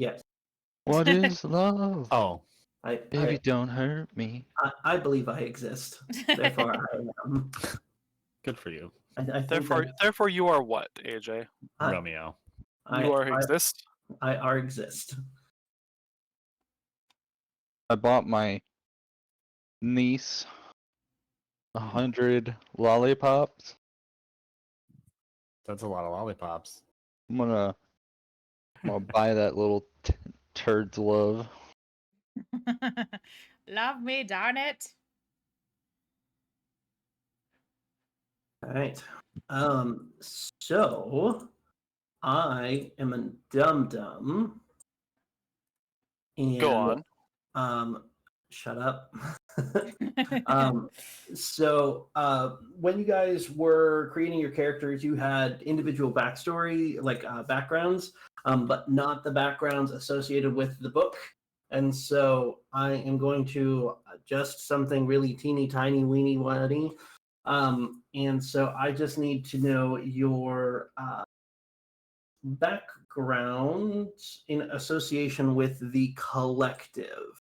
Yes, What is love? Oh, Baby, don't hurt me. I believe I exist. Therefore, I am. good for you, I think that Therefore, you are what, AJ? I, Romeo. You are exist. I are exist. I bought my niece 100 lollipops. That's a lot of lollipops. I'm gonna buy that little turd's love. Love me, darn it. All right. So I am a dum dum. And Go on. Shut up. So when you guys were creating your characters, you had individual backstory, like backgrounds, but not the backgrounds associated with the book. And so I am going to adjust something really teeny tiny, weeny weeny. And so I just need to know your background in association with the collective.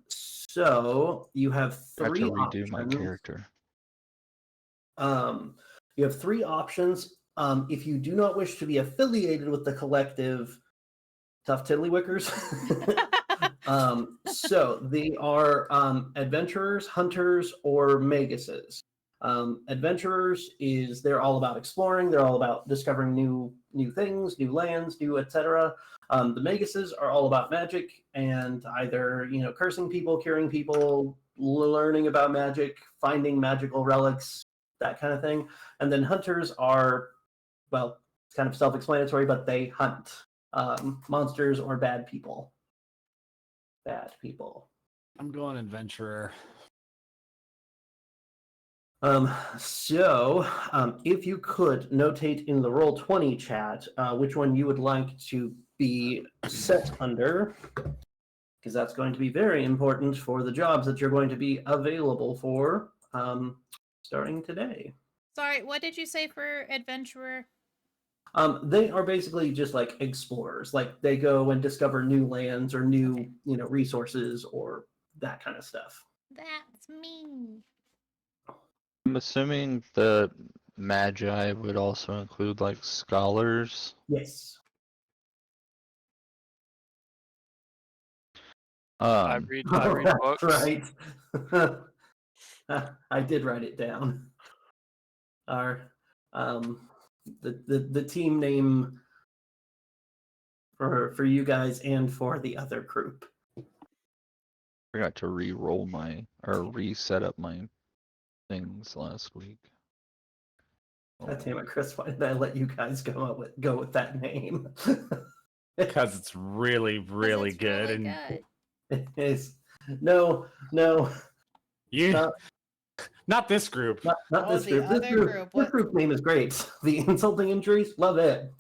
So you have I have three to redo options. my character. You have three options. If you do not wish to be affiliated with the collective, tough tiddlywickers. So they are adventurers, hunters, or maguses. Adventurers is they're all about exploring. They're all about discovering new things, new lands, new etc. The maguses are all about magic and either cursing people, curing people, learning about magic, finding magical relics, that kind of thing. And then hunters are, well, it's kind of self-explanatory, but they hunt monsters or bad people. Bad people. I'm going adventurer. So if you could notate in the Roll20 chat which one you would like to be set under, because that's going to be very important for the jobs that you're going to be available for starting today. Sorry, what did you say for adventurer? They are basically just like explorers. Like they go and discover new lands or new, resources or that kind of stuff. That's me. I'm assuming the magi would also include like scholars. Yes. I read books. Right. I did write it down. Our the team name for you guys and for the other group. Forgot to re-roll or reset up my things last week. God damn it, Chris! Why did I let you guys go with that name? Because it's really, really It's good. really And good. It is no. you, not this group. Not Oh, this the group. This other group. group. This group name is great. The insulting injuries, love it.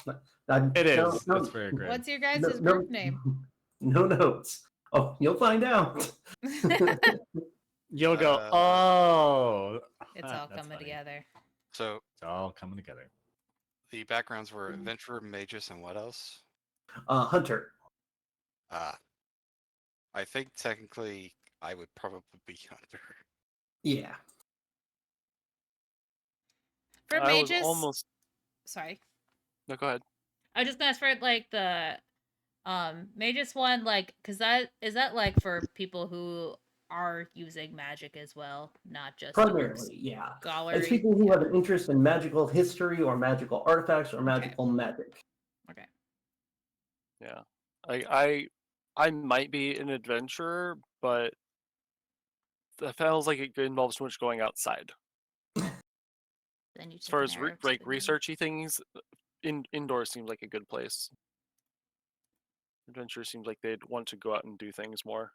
It is. It's very great. What's your guys' group name? No notes. Oh, you'll find out. You'll go, oh. It's all That's coming funny. together. So It's all coming together. the backgrounds were adventurer, magus, and what else? Hunter. I think technically I would probably be hunter. Yeah. For I was mages, almost. sorry. No, go ahead. I was just gonna ask for like the magus one, like, cause that is that like for people who are using magic as well, not just Primarily, yeah. scholarly. It's people who have an interest in magical history or magical artifacts or magical magic. Okay. Yeah, I might be an adventurer, but that feels like it involves too much going outside. Then you As far take as an arrow to like the knee. researchy things, indoors seems like a good place. Adventure seems like they'd want to go out and do things more.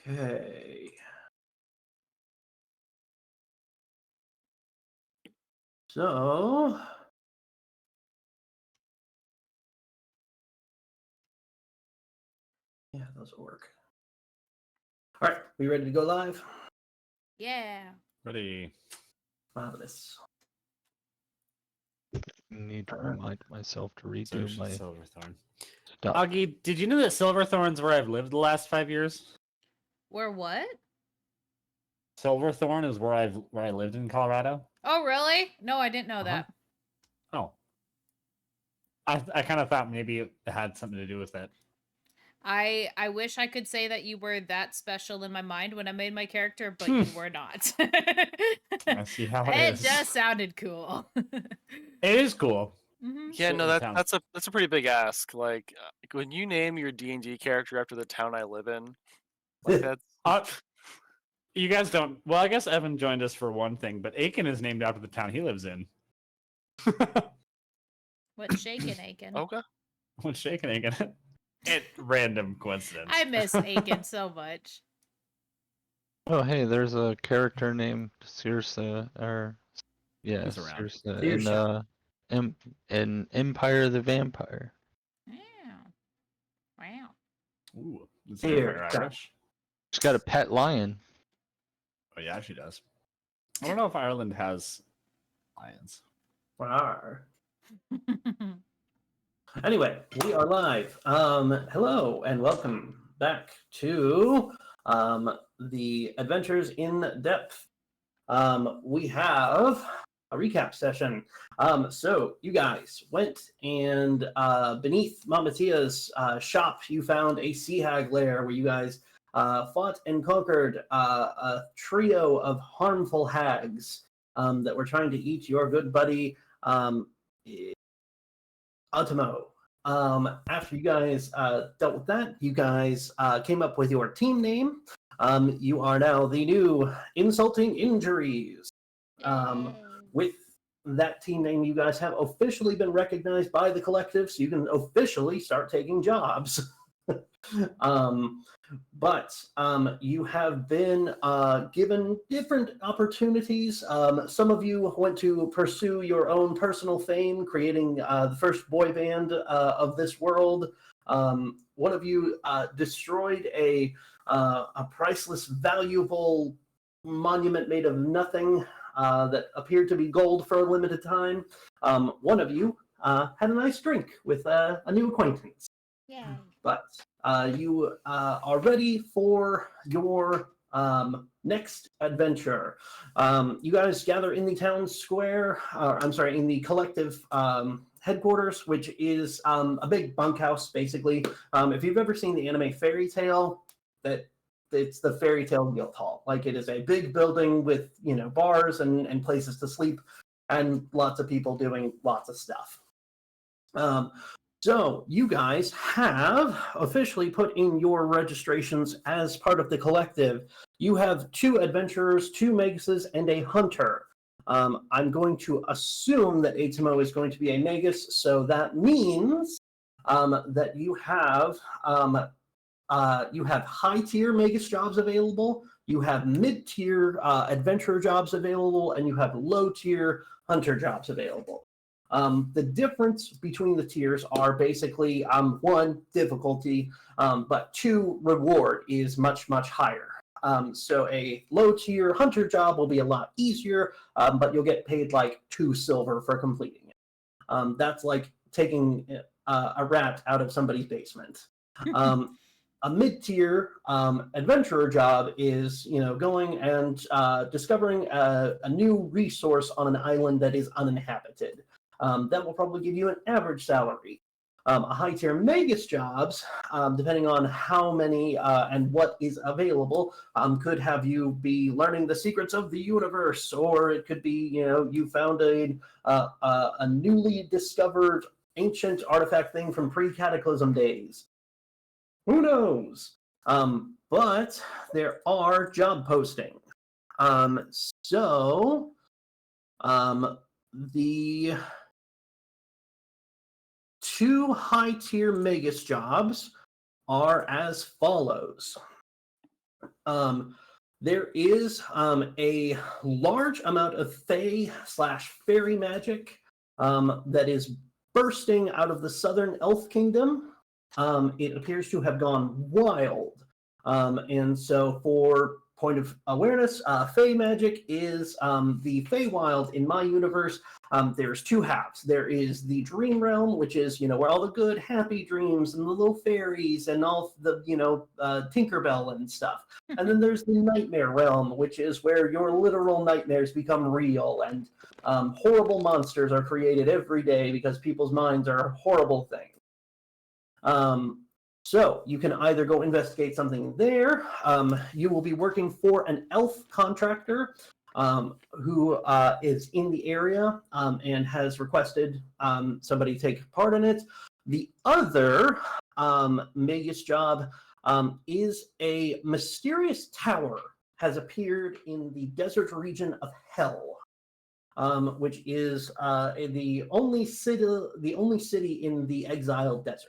Okay. So yeah, those will work. All right, we ready to go live? Yeah. Ready. Marvelous. need to Alright. remind myself to redo Search my Silverthorn. stuff. Augie, did you know that Silverthorn's where I've lived the last 5 years? Where what? Silverthorn is where I lived in Colorado. Oh, really? No, I didn't know Uh-huh. that. Oh. I kind of thought maybe it had something to do with it. I wish I could say that you were that special in my mind when I made my character, but you were not. I see how it It is. just sounded cool. It is cool. hmm Yeah, no, Certain town. that's a pretty big ask. Like when you name your D&D character after the town I live in, like that's You guys don't. Well, I guess Evan joined us for one thing, but Aiken is named after the town he lives in. What's shaking, Aiken? okay. What's shaking Aiken? It random coincidence. I miss Aiken so much. Oh, hey, there's a character named Circe, or yeah, Who's around? Circe Saoirse. in Empire of the Vampire. Wow. Ooh, is Here, Vampire Josh. Irish? She's got a pet lion. Oh yeah, she does. I don't know if Ireland has lions. Rawr. Anyway, we are live. Hello and welcome back to the Adventures in Depth. We have a recap session. So you guys went and beneath Mamatia's shop, you found a sea hag lair where you guys fought and conquered a trio of harmful hags that were trying to eat your good buddy Ultimo. After you guys dealt with that, you guys came up with your team name. You are now the new Insulting Injuries. With that team name, you guys have officially been recognized by the collective, so you can officially start taking jobs. But you have been given different opportunities. Some of you went to pursue your own personal fame, creating the first boy band of this world. One of you destroyed a priceless, valuable monument made of nothing that appeared to be gold for a limited time. One of you had a nice drink with a new acquaintance. Yay. But you are ready for your next adventure. You guys gather in the town square, in the collective headquarters, which is a big bunkhouse, basically. If you've ever seen the anime Fairy Tail, it's the Fairy Tail Guild Hall. Like, it is a big building with, bars and places to sleep and lots of people doing lots of stuff. So you guys have officially put in your registrations as part of the collective. You have 2 adventurers, 2 maguses, and a hunter. I'm going to assume that Atimo is going to be a magus, so that means that you have high-tier magus jobs available, you have mid-tier adventurer jobs available, and you have low-tier hunter jobs available. The difference between the tiers are basically 1, difficulty, but 2, reward is much, much higher. So a low-tier hunter job will be a lot easier, but you'll get paid like 2 silver for completing it. That's like taking a rat out of somebody's basement. A mid-tier adventurer job is, going and discovering a new resource on an island that is uninhabited. That will probably give you an average salary. A high-tier magus jobs, depending on how many and what is available, could have you be learning the secrets of the universe, or it could be, you found a newly discovered ancient artifact thing from pre-cataclysm days. Who knows? But there are job postings. The 2 high-tier magus jobs are as follows. There is a large amount of fae/fairy magic that is bursting out of the southern elf kingdom. It appears to have gone wild. And so for point of awareness, Fey magic is the Feywild in my universe. There's two halves. There is the dream realm, which is, where all the good, happy dreams and the little fairies and all the, Tinkerbell and stuff. And then there's the nightmare realm, which is where your literal nightmares become real and horrible monsters are created every day because people's minds are horrible things. So you can either go investigate something there. You will be working for an elf contractor who is in the area and has requested somebody take part in it. The other Magus job is a mysterious tower has appeared in the desert region of Hell, which is the only city in the exiled desert.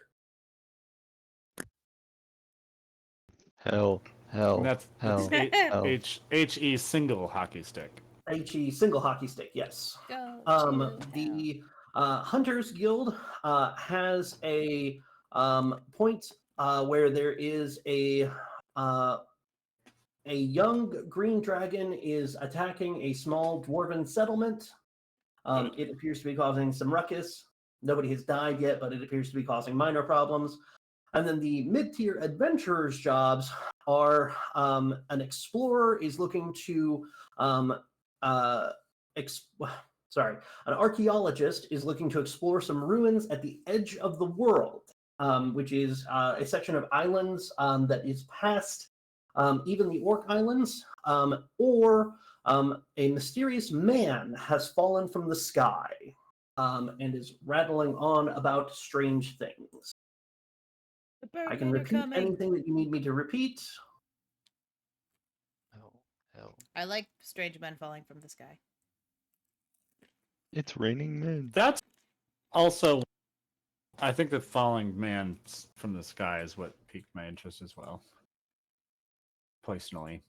Hell. And that's Hell. hell. HE single hockey stick. HE single hockey stick, yes. Go to hell. The Hunters Guild has a point where there is a young green dragon is attacking a small dwarven settlement. It appears to be causing some ruckus. Nobody has died yet, but it appears to be causing minor problems. And then the mid-tier adventurers jobs are an explorer is looking to an archaeologist is looking to explore some ruins at the edge of the world, which is a section of islands that is past even the Orc Islands, or a mysterious man has fallen from the sky and is rattling on about strange things. I can repeat anything that you need me to repeat. Hell. I like strange men falling from the sky. It's raining men. That's also, I think the falling man from the sky is what piqued my interest as well. Personally.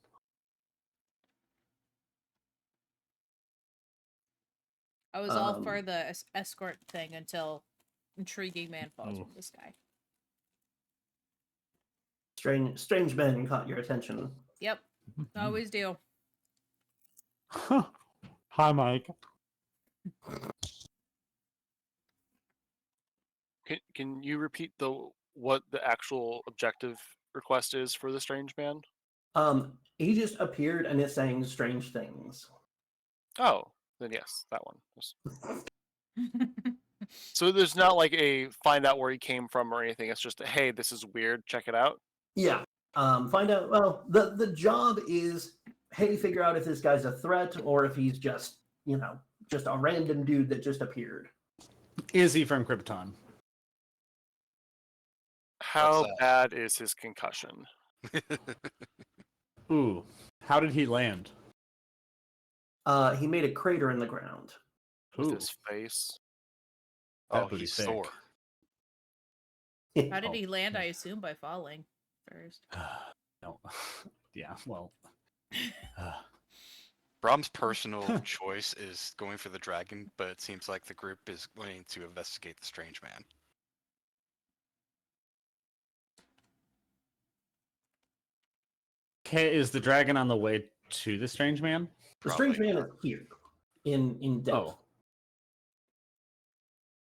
I was all for the escort thing until intriguing man falls Oh. from the sky. Strange men caught your attention. Yep, always do. Hi, Mike. Can you repeat what the actual objective request is for the strange man? He just appeared and is saying strange things. Oh, then yes, that one. Yes. So there's not like a find out where he came from or anything. It's just hey, this is weird. Check it out. Yeah. Find out. Well, the job is, hey, figure out if this guy's a threat or if he's just just a random dude that just appeared. Is he from Krypton? How bad is his concussion? Ooh, how did he land? He made a crater in the ground. With Ooh, his face. that Oh, booty he's thick. Thor. How did Oh. he land? I assume by falling first. No. Yeah, well. Brahm's personal choice is going for the dragon, but it seems like the group is wanting to investigate the strange man. Okay, is the dragon on the way to the strange man? The strange Probably man not. is here in depth. Oh.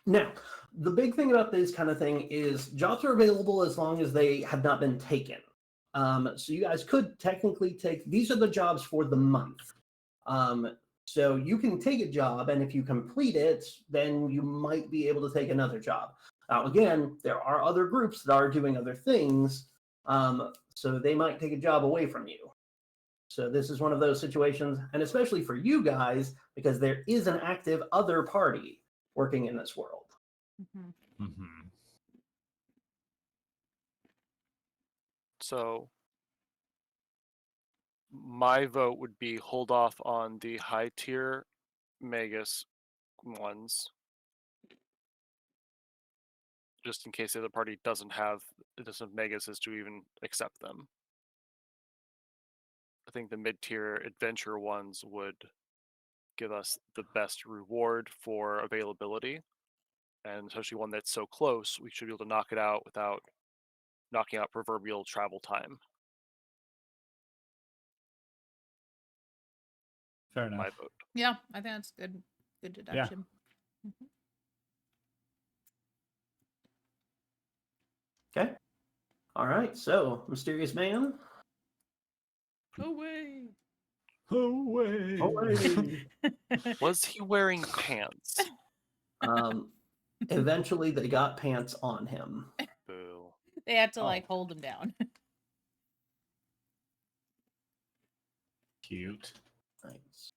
Now, the big thing about this kind of thing is jobs are available as long as they have not been taken. So you guys could technically take, these are the jobs for the month. So you can take a job, and if you complete it, then you might be able to take another job. Now, again, there are other groups that are doing other things, so they might take a job away from you. So this is one of those situations, and especially for you guys, because there is an active other party working in this world. Mm-hmm. Mm-hmm. So my vote would be hold off on the high tier Magus ones. Just in case the other party doesn't have Maguses to even accept them. I think the mid-tier adventure ones would give us the best reward for availability. And especially one that's so close, we should be able to knock it out without knocking out proverbial travel time. Fair enough. my vote. Yeah, I think that's good. Good deduction. Mhm. Okay. All right. So, mysterious man. Away. Away. Away. Was he wearing pants? Eventually, they got pants on him. Boo. They had to Oh. like hold him down. Cute. Nice.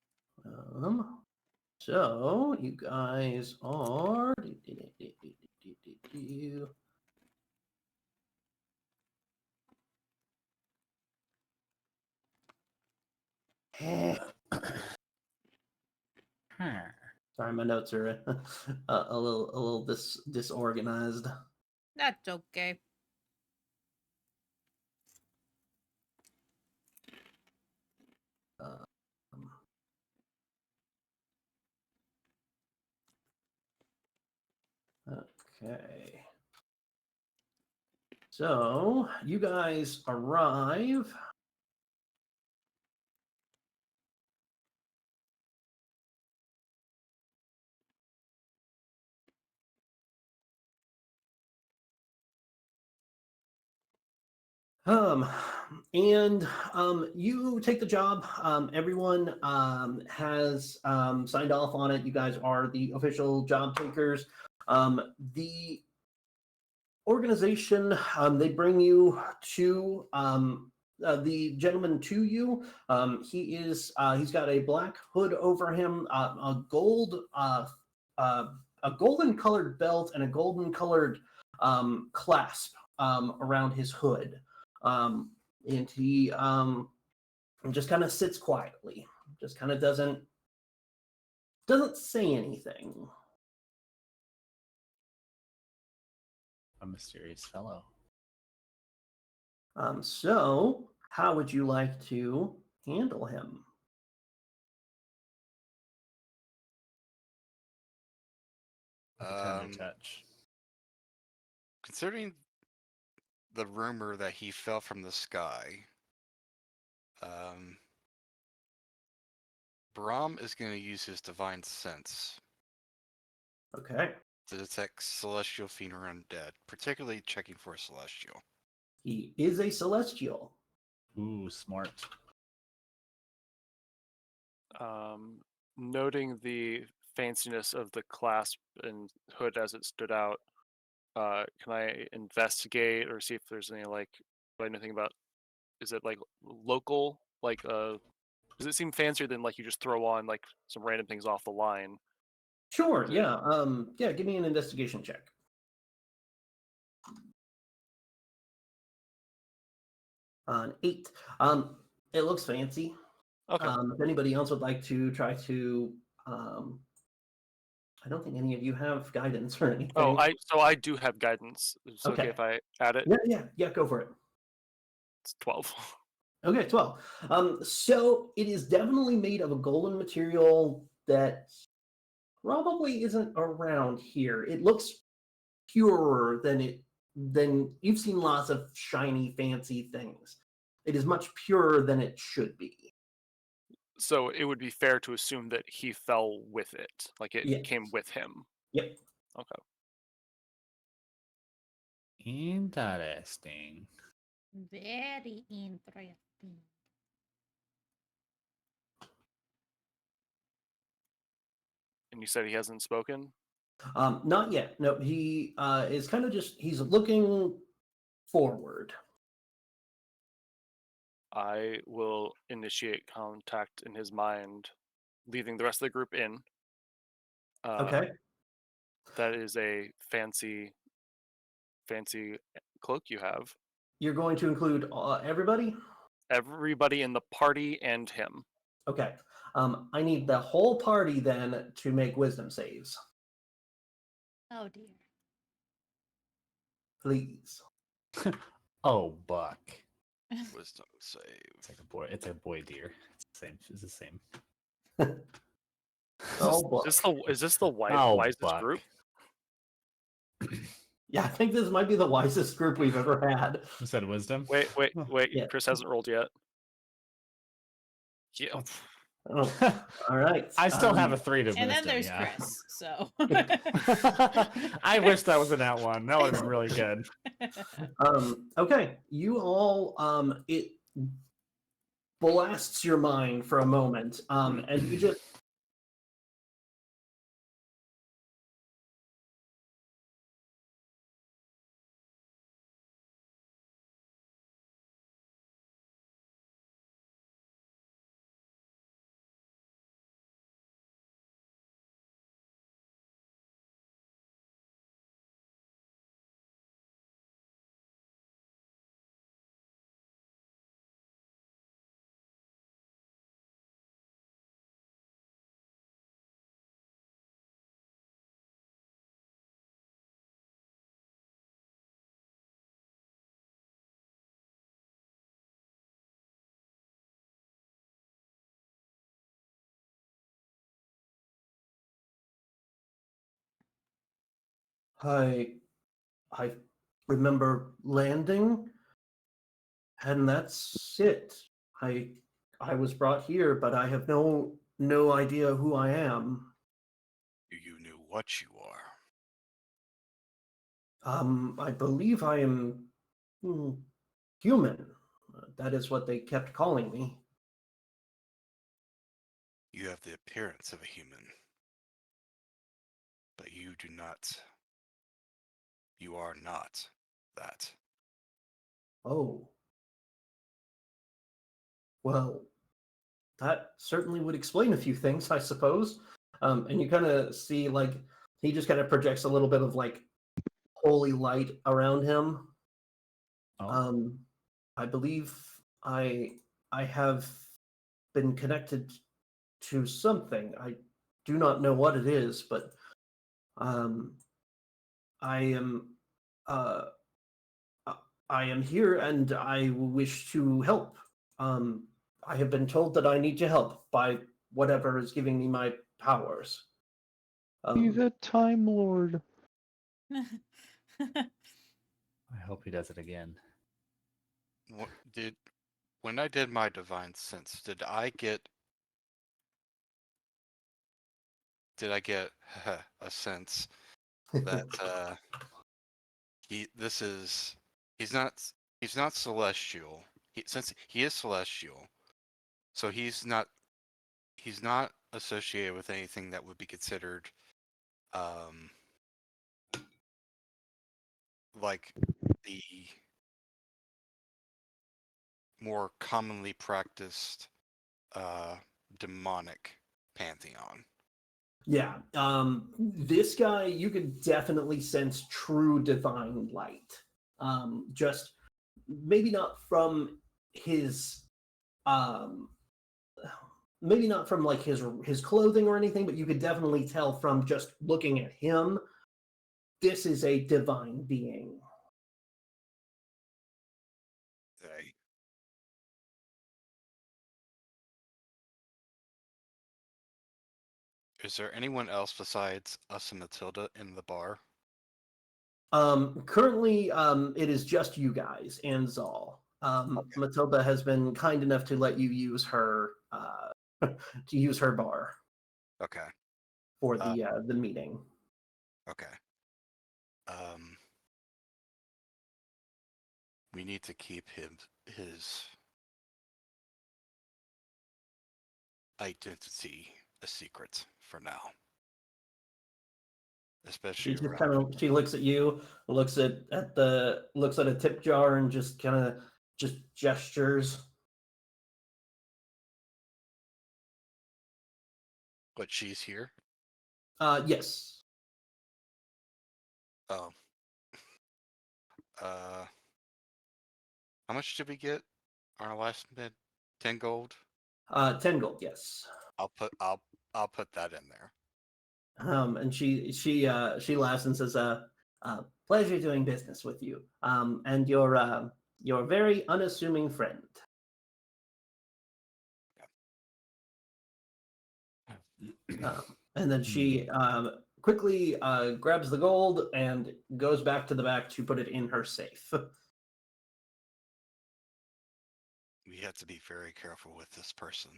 So you guys are. Sorry, my notes are a little disorganized. That's okay. Um, okay. So you guys arrive. And you take the job. Everyone has signed off on it. You guys are the official job takers. The organization, they bring you to the gentleman to you. He's got a black hood over him, a golden colored belt, and a golden colored clasp around his hood. And he just kind of sits quietly, just kind of doesn't say anything. A mysterious fellow. So how would you like to handle him? With a tender Um, touch. Considering the rumor that he fell from the sky, Brahm is going to use his divine sense Okay. to detect celestial fiend or undead, particularly checking for a celestial. He is a celestial. Ooh, smart. Noting the fanciness of the clasp and hood as it stood out, can I investigate or see if there's any anything about? Is it like local? Does it seem fancier than like you just throw on like some random things off the line? Sure. Is it- Yeah. Yeah. Give me an investigation check. An 8. It looks fancy. Okay. If anybody else would like to try to, I don't think any of you have guidance or anything. Oh, I do have guidance. It's okay Okay. if I add it. Yeah. Go for it. It's 12. Okay, 12. So it is definitely made of a golden material that probably isn't around here. It looks purer than you've seen lots of shiny, fancy things. It is much purer than it should be. So it would be fair to assume that he fell with it, like it Yes. came with him. Yep. Okay. Interesting. Very interesting. And you said he hasn't spoken? Not yet. No, he is kind of he's looking forward. I will initiate contact in his mind, leaving the rest of the group in. Okay. That is a fancy cloak you have. You're going to include everybody? Everybody in the party and him. Okay. I need the whole party then to make wisdom saves. Oh dear. Please. Oh, Buck. Wisdom save. It's like a boy. It's a boy deer. It's the same. It's the same. Oh, boy. Is this the Oh, wisest Buck. group? Yeah, I think this might be the wisest group we've ever had. You said wisdom. Wait. Yeah. Chris hasn't rolled yet. Yeah. What's- Oh, all right. I still have a 3 to And then wisdom, there's yeah. Chris. So I wish that was an at one. That would have been really good. Okay, you all it blasts your mind for a moment, and you just I remember landing, and that's it. I was brought here, but I have no idea who I am. Do you know what you are? I believe I am human. That is what they kept calling me. You have the appearance of a human, but you do not. You are not that. Oh. Well, that certainly would explain a few things, I suppose. And you kind of see, like, he just kind of projects a little bit of, like, holy light around him. Oh. I believe I have been connected to something. I do not know what it is, but um, I am uh, I am here and I wish to help. I have been told that I need to help by whatever is giving me my powers. He's a Time Lord. I hope he does it again. What did when I did my divine sense? Did I get a sense that he's not celestial. Since he is celestial, so he's not associated with anything that would be considered like the more commonly practiced demonic pantheon. Yeah, this guy, you could definitely sense true divine light. Just maybe not from his, um, maybe not from like his clothing or anything, but you could definitely tell from just looking at him. This is a divine being. They, is there anyone else besides us and Matilda in the bar? Currently, it is just you guys and Zal. Okay. Matilda has been kind enough to let you use her to use her bar Okay. for the meeting. Okay. We need to keep his identity a secret for now. She Especially just around kind of she looks at you, looks at a tip jar, and just kind of just gestures. but she's here. Yes. Oh. How much did we get on our last bid? 10 gold? 10 gold. Yes. I'll put that in there. And she laughs and says, pleasure doing business with you. And your very unassuming friend. And then she quickly grabs the gold and goes back to the back to put it in her safe. We have to be very careful with this person.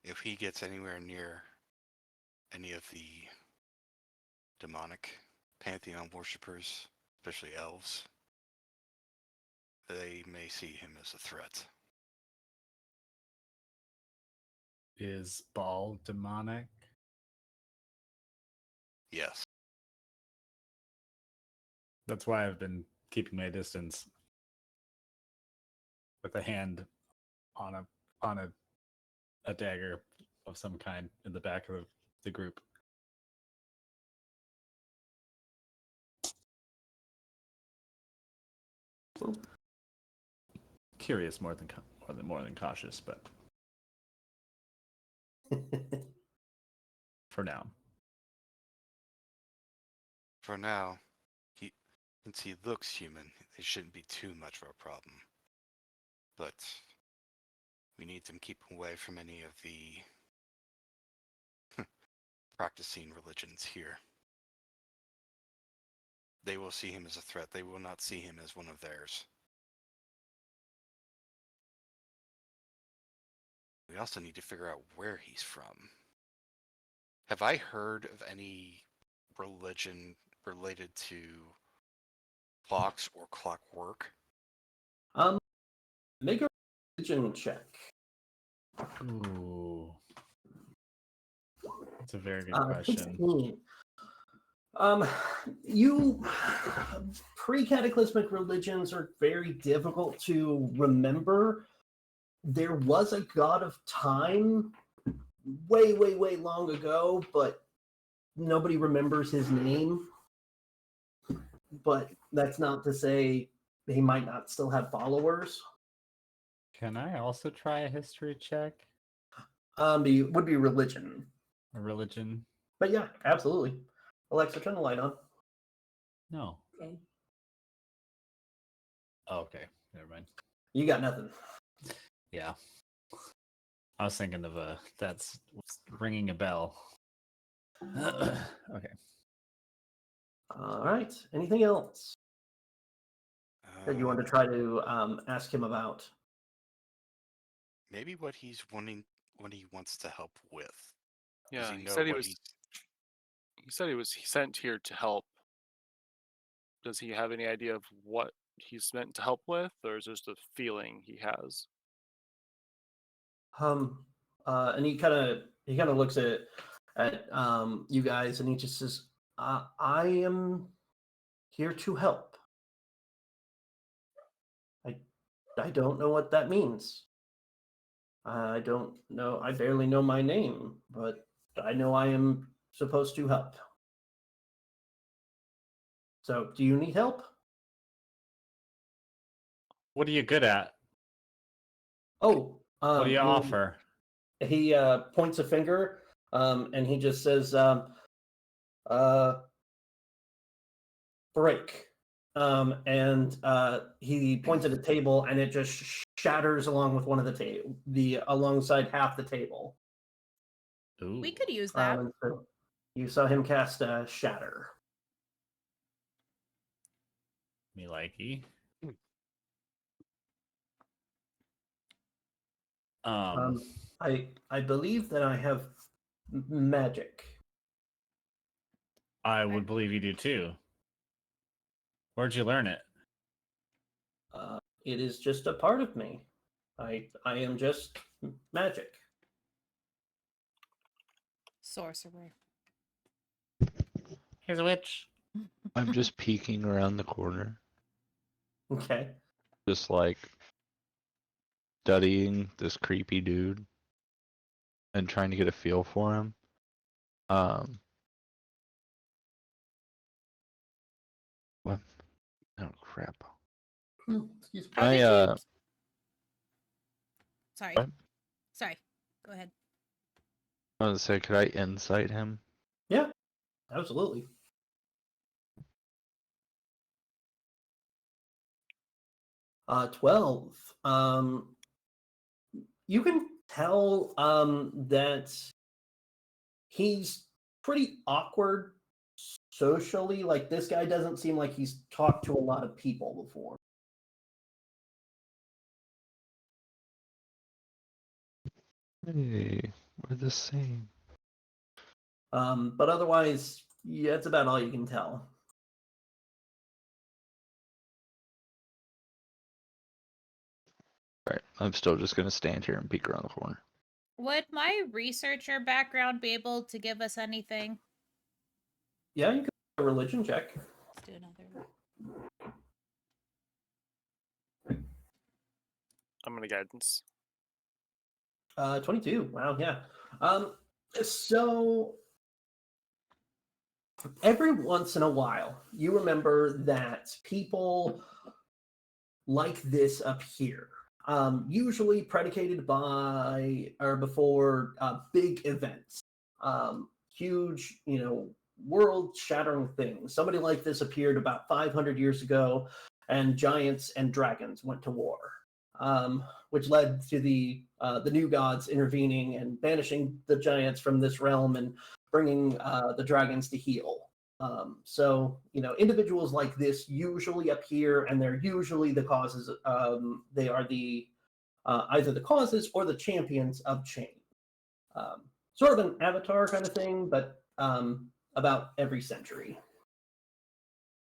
if he gets anywhere near any of the demonic pantheon worshippers, especially elves, they may see him as a threat. Is Ball demonic? Yes. That's why I've been keeping my distance with a hand on a dagger of some kind in the back of the group. Curious more than cautious, but for now. For now, since he looks human, it shouldn't be too much of a problem. But we need to keep him away from any of the practicing religions here. They will see him as a threat. They will not see him as one of theirs. We also need to figure out where he's from. Have I heard of any religion related to clocks or clockwork? Make a religion check. Ooh. That's a very good question. 16. You pre-cataclysmic religions are very difficult to remember. There was a god of time way, way, way long ago, but nobody remembers his name. But that's not to say he might not still have followers. Can I also try a history check? It would be religion. A religion? But yeah, absolutely. Alexa, turn the light on. No. Okay. Oh, okay. Never mind. You got nothing. Yeah. I was thinking of that's ringing a bell. Okay. All right. Anything else that you want to try to ask him about? Maybe what he wants to help with. Does Yeah, he he know said he what was. he's- He said he was sent here to help. Does he have any idea of what he's meant to help with, or is it just a feeling he has? And he kind of looks at you guys, and he just says, "I am here to help. I don't know what that means. I don't know. I barely know my name, but I know I am supposed to help. So, do you need help?" What are you good at? Oh, What do you he- offer? He points a finger, and he just says, "Break." And he points at a table, and it just shatters along with one of alongside half the table. Ooh. We could use that. And so you saw him cast Shatter. Me likey. I believe that I have magic. I would believe you do too. Where'd you learn it? It is just a part of me. I am just magic. Sorcerer. Here's a witch. I'm just peeking around the corner, Okay. just like studying this creepy dude and trying to get a feel for him. What? Oh crap! Excuse me. How did you... Sorry. What? Sorry. Go ahead. I was gonna say, could I insight him? Yeah, absolutely. Uh, 12. You can tell that he's pretty awkward socially. Like, this guy doesn't seem like he's talked to a lot of people before. Hey, We're the same. But otherwise, yeah, it's about all you can tell. Right. I'm still just gonna stand here and peek around the corner. Would my researcher background be able to give us anything? Yeah, you can do a religion check. Let's do another. I'm gonna guidance. 22. Wow, yeah. So every once in a while, you remember that people like this appear, usually predicated by or before big events, huge, world-shattering things. Somebody like this appeared about 500 years ago, and giants and dragons went to war, which led to the new gods intervening and banishing the giants from this realm and bringing the dragons to heel. So, individuals like this usually appear, and they're usually the causes. They are the either the causes or the champions of change. Sort of an avatar kind of thing, but about every century.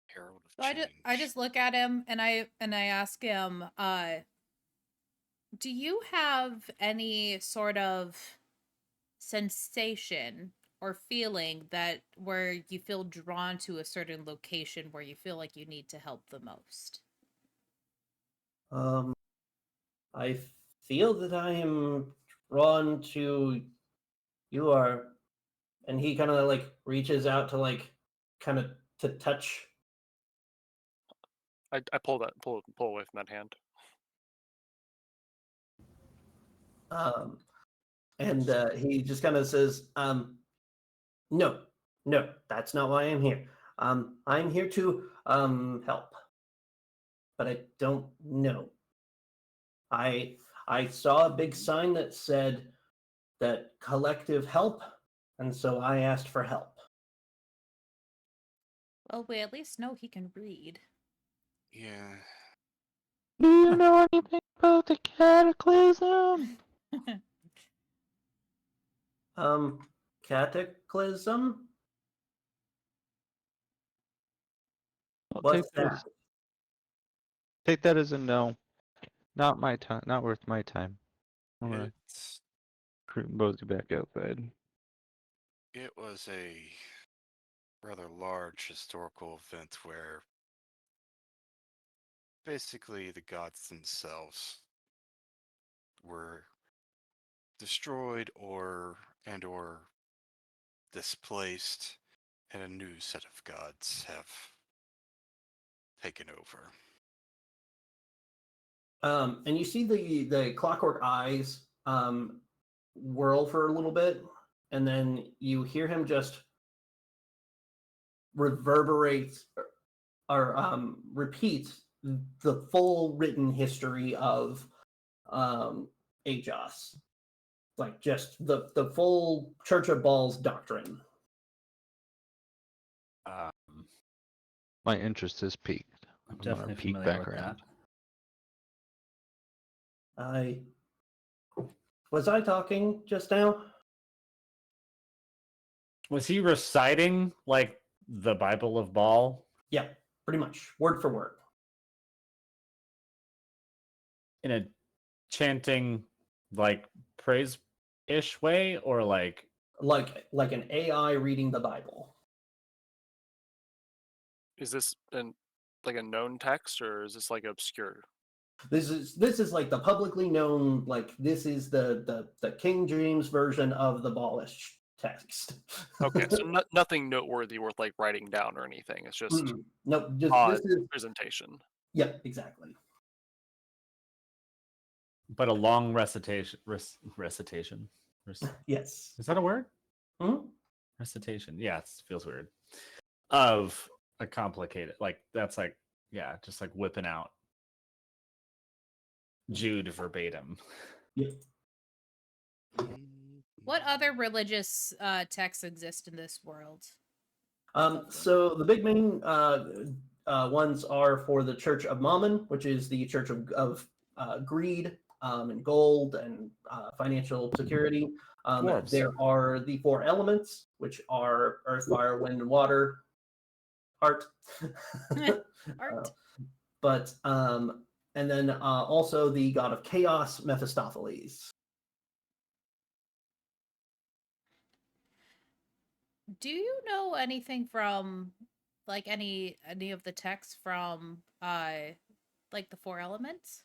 Herald of So I Change. just look at him and I ask him, do you have any sort of sensation or feeling that where you feel drawn to a certain location where you feel like you need to help the most? I feel that I am drawn to you are, and he kind of like reaches out to like kind of to touch. I pull away from that hand. And he just kind of says, no, that's not why I'm here. I'm here to help, but I don't know. I saw a big sign that said that collective help, and so I asked for help. Well, we at least know he can read. Yeah. Do you know anything about the cataclysm? Cataclysm? I'll What's that? Take that as a no. Not my time. Not worth my time. I'm gonna It's mosey back outside. it was a rather large historical event where basically the gods themselves were destroyed or displaced, and a new set of gods have taken over. And you see the clockwork eyes whirl for a little bit, and then you hear him just reverberate or repeat the full written history of Ajos, like just the full Church of Balls doctrine. My interest is peaked. I'm I'm gonna definitely peek familiar back with around. Was I talking just now? Was he reciting like the Bible of Baal Yeah, pretty much word for word. in a chanting like praise-ish way, or like Like an AI reading the Bible. Is this like a known text, or is this like obscure? This is like the publicly known, like this is the King James version of the Ballish text. Okay, so nothing noteworthy worth like writing down or anything. It's just Nope, just odd this is presentation. yep, exactly. but a long recitation. Yes. Is that a word? Mhm. Recitation. Yeah, it feels weird. Of a complicated, like that's like, yeah, just like whipping out Jude verbatim. Yep. What other religious texts exist in this world? So the big main ones are for the Church of Mammon, which is the church of greed and gold and financial security. Dwarves. There are the 4 elements, which are earth, fire, wind, and water. Art. Art. But and then also the god of chaos, Mephistopheles. Do you know anything from like any of the texts from like the 4 elements?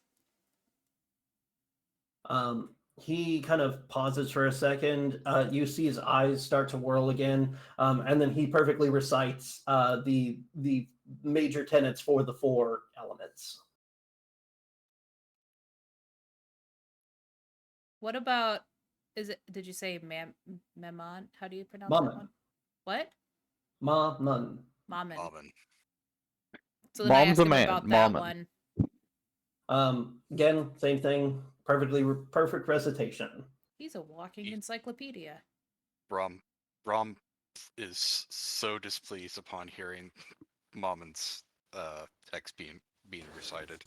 He kind of pauses for a second. You see his eyes start to whirl again, and then he perfectly recites the major tenets for the 4 elements. What about did you say Memon? How do you pronounce Mammon. that one? What? Mammon. Mammon. Alvin. So then I Mom's asked a him man, about that Mammon. one. Again, same thing. Perfect recitation. He's a walking Ye- encyclopedia. Brom is so displeased upon hearing Mommon's text being recited.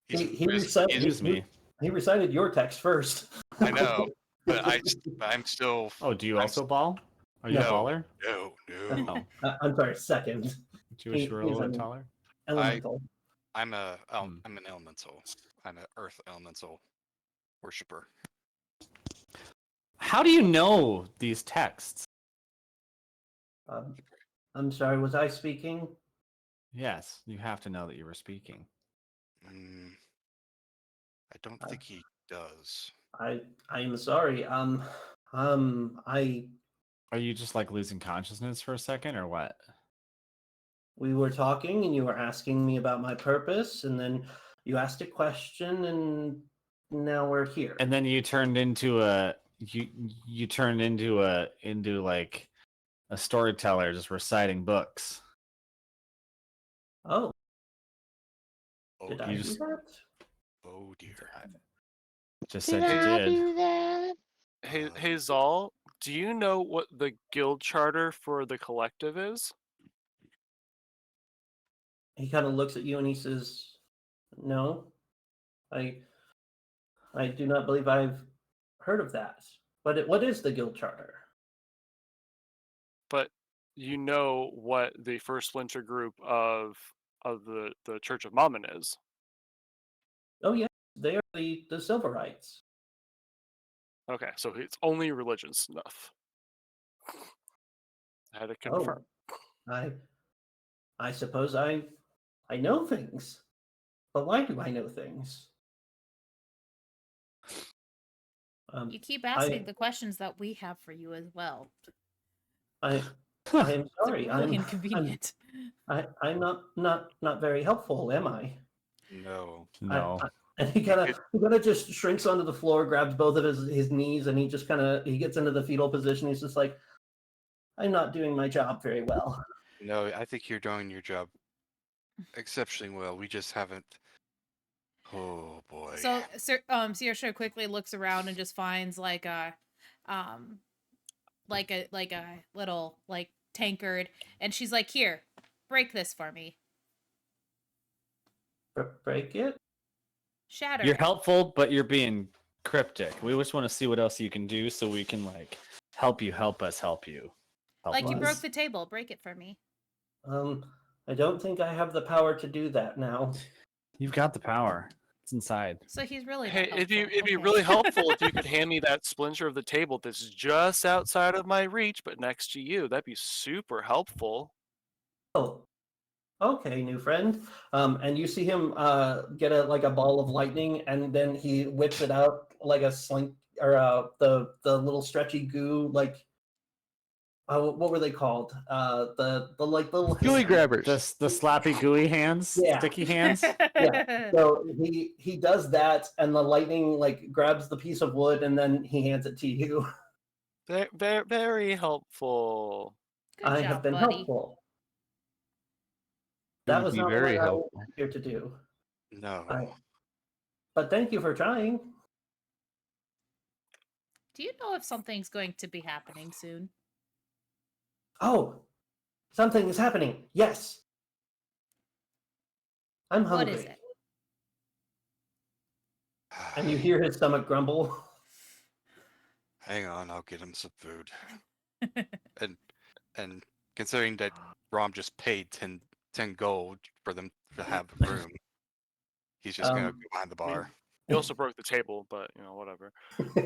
He ris- recited- he's- Excuse me. He recited your text first. I know, but I'm still. Oh, do you I'm also ball? Are you No. a baller? No. Oh, I'm sorry, second. Jewish He- were a he's little bit an- taller. Elemental. I'm Hmm. an elemental. I'm an earth elemental worshiper. How do you know these texts? I'm sorry, was I speaking? Yes, you have to know that you were speaking. I don't think he does. I am sorry. I Are you just like losing consciousness for a second, or what? we were talking and you were asking me about my purpose, and then you asked a question, and now we're here. And then you turned into you turned into like a storyteller just reciting books. Oh, Oh, did you I do just- that? oh dear. Just said you did. Hey Zal, do you know what the guild charter for the collective is? He kind of looks at you and he says, "No, I do not believe I've heard of that. What is the guild charter?" But you know what the first splinter group of the Church of Mammon is. Oh yes, they are the Silverites. Okay, so it's only religion stuff. I had to confirm. I suppose I know things, but why do I know things? You keep asking the questions that we have for you as well. I am It's sorry. really inconvenient. I'm not very helpful, am I? No. No. And he kind of just shrinks onto the floor, grabs both of his knees, and he just he gets into the fetal position. He's just like, I'm not doing my job very well. No, I think you're doing your job exceptionally well. We just haven't. Oh boy. So Saoirse quickly looks around and just finds like a little like tankard, and she's like, "Here, break this for me. Break it? Shatter." You're it." helpful, but you're being cryptic. We just want to see what else you can do so we can like help you help us help you. Like you us. broke the table. Break it for me. I don't think I have the power to do that now. You've got the power. It's inside. So he's really Hey, not it'd be helpful. really helpful if you could hand me that splinter of the table that's just outside of my reach, but next to you. That'd be super helpful. Oh, okay, new friend. And you see him get a ball of lightning, and then he whips it out like a slink, or the little stretchy goo, like what were they called? The like little Gooey grabbers. The slappy gooey hands, Yeah. sticky hands. Yeah. So he does that, and the lightning like grabs the piece of wood, and then he hands it to you. Very, very helpful. Good I job, have been buddy. helpful. You That would was be not very what I was helpful. here to do. No. But thank you for trying. Do you know if something's going to be happening soon? Oh, something is happening. Yes. I'm hungry. What is it? And you hear his stomach grumble. Hang on, I'll get him some food. And considering that Rom just paid 10 gold for them to have a room, he's just gonna go behind the bar. You also broke the table, but whatever.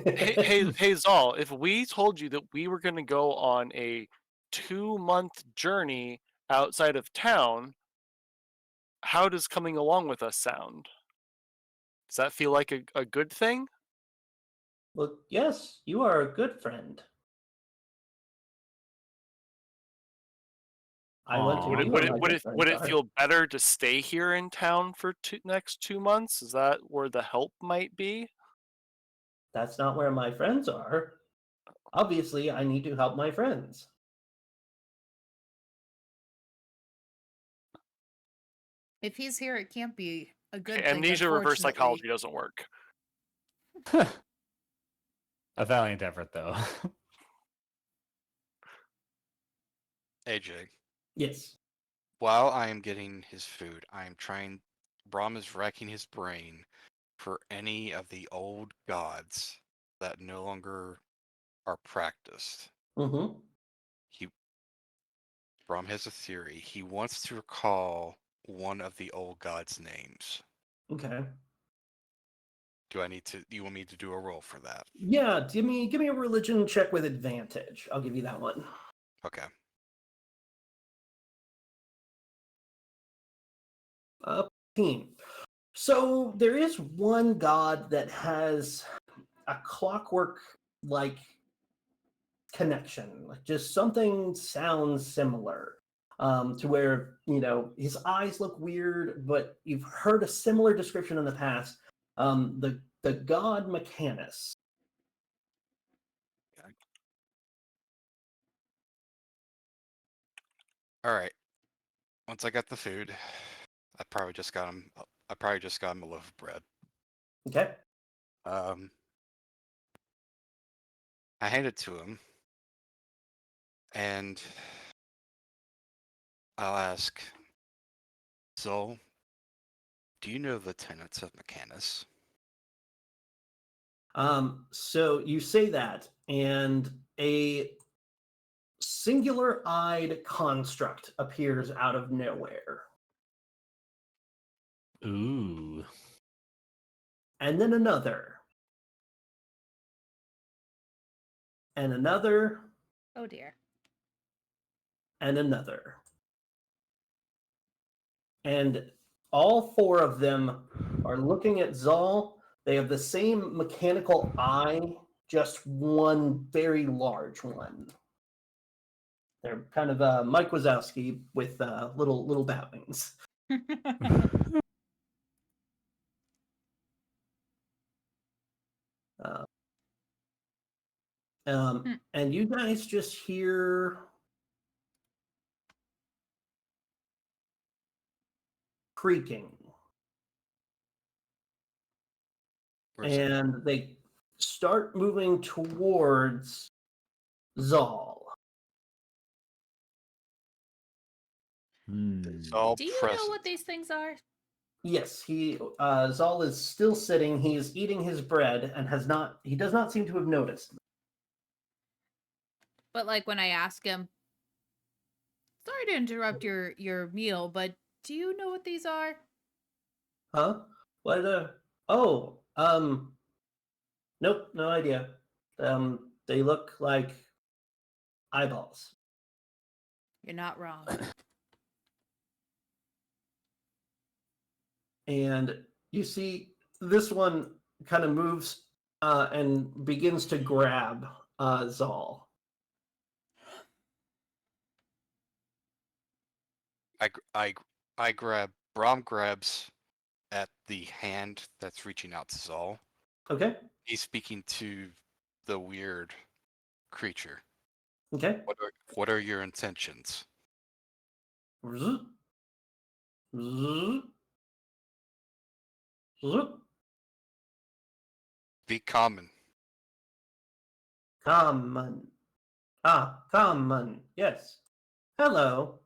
Hey, Zal, if we told you that we were going to go on a 2-month journey outside of town, how does coming along with us sound? Does that feel like a good thing? Well, yes, you are a good friend. I went to Aw. Would it you would and it my would good it friends would it are. feel better to stay here in town for next 2 months? Is that where the help might be? That's not where my friends are. Obviously, I need to help my friends. If he's here, it can't be a good Okay, thing. amnesia reverse Unfortunately. psychology doesn't work. A valiant effort, though. AJ, Yes. while I am getting his food, I am trying. Braum is racking his brain for any of the old gods that no longer are practiced. Mm-hmm. Braum has a theory. He wants to recall one of the old gods' names. Okay. Do you want me to do a roll for that? Yeah, give me a religion check with advantage. I'll give you that one. Okay. 15. So there is one god that has a clockwork like connection, like just something sounds similar. To where his eyes look weird, but you've heard a similar description in the past. The god Mechanus. All right. Once I got the food, I probably just got him a loaf of bread. Okay. I hand it to him, and I'll ask, Zol, do you know the tenets of Mechanus? So you say that, and a singular-eyed construct appears out of nowhere. Ooh. And then another. And another. Oh dear. And another. And all four of them are looking at Zal. They have the same mechanical eye, just one very large one. They're kind of Mike Wazowski with little bat wings. And you guys just hear creaking. Where's it? And they start moving towards Zal. All Do you present. know what these things are? Yes, Zal is still sitting. He is eating his bread and he does not seem to have noticed. But like when I ask him, sorry to interrupt your meal, but do you know what these are? Huh? What? Nope, no idea. They look like eyeballs. You're not wrong. And you see this one kind of moves and begins to grab Zal. I grab. Braum grabs at the hand that's reaching out to Zal. Okay. He's speaking to the weird creature. Okay. What are your intentions? Zzz. Zzz. Zzz. Be common. Common. Common. Yes. Hello.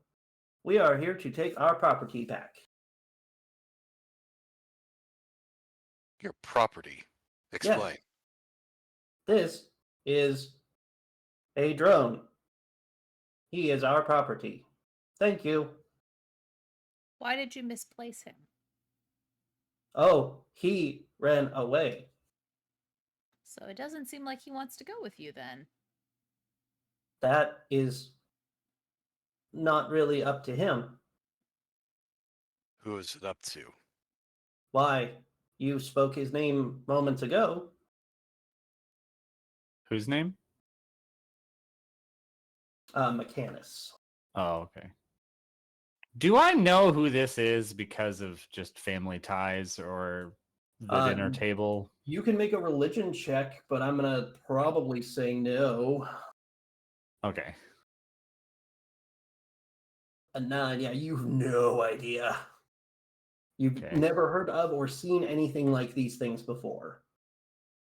We are here to take our property back. Your property. Explain. This is a drone. He is our property. Thank you. Why did you misplace him? Oh, he ran away. So it doesn't seem like he wants to go with you then. That is not really up to him. Who is it up to? Why, you spoke his name moments ago. Whose name? Mechanus. Oh, okay. Do I know who this is because of just family ties or the dinner table? You can make a religion check, but I'm gonna probably say no. Okay. A 9, yeah, you have no idea. You've Okay. never heard of or seen anything like these things before.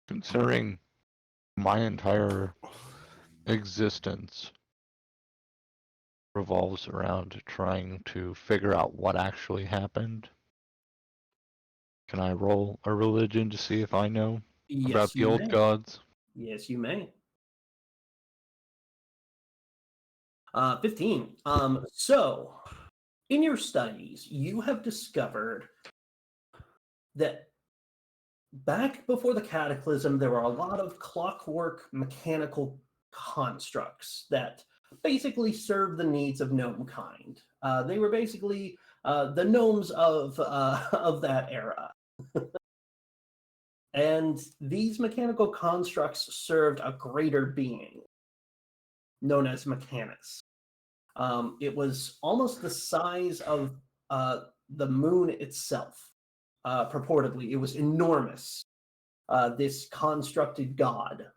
Considering my entire existence revolves around trying to figure out what actually happened. Can I roll a religion to see if I know about Yes, the you old may. gods? Yes, you may. 15. So, in your studies, you have discovered that back before the cataclysm, there were a lot of clockwork mechanical constructs that basically served the needs of gnome kind. They were basically the gnomes of that era. And these mechanical constructs served a greater being known as Mechanus. It was almost the size of the moon itself, purportedly. It was enormous, this constructed god.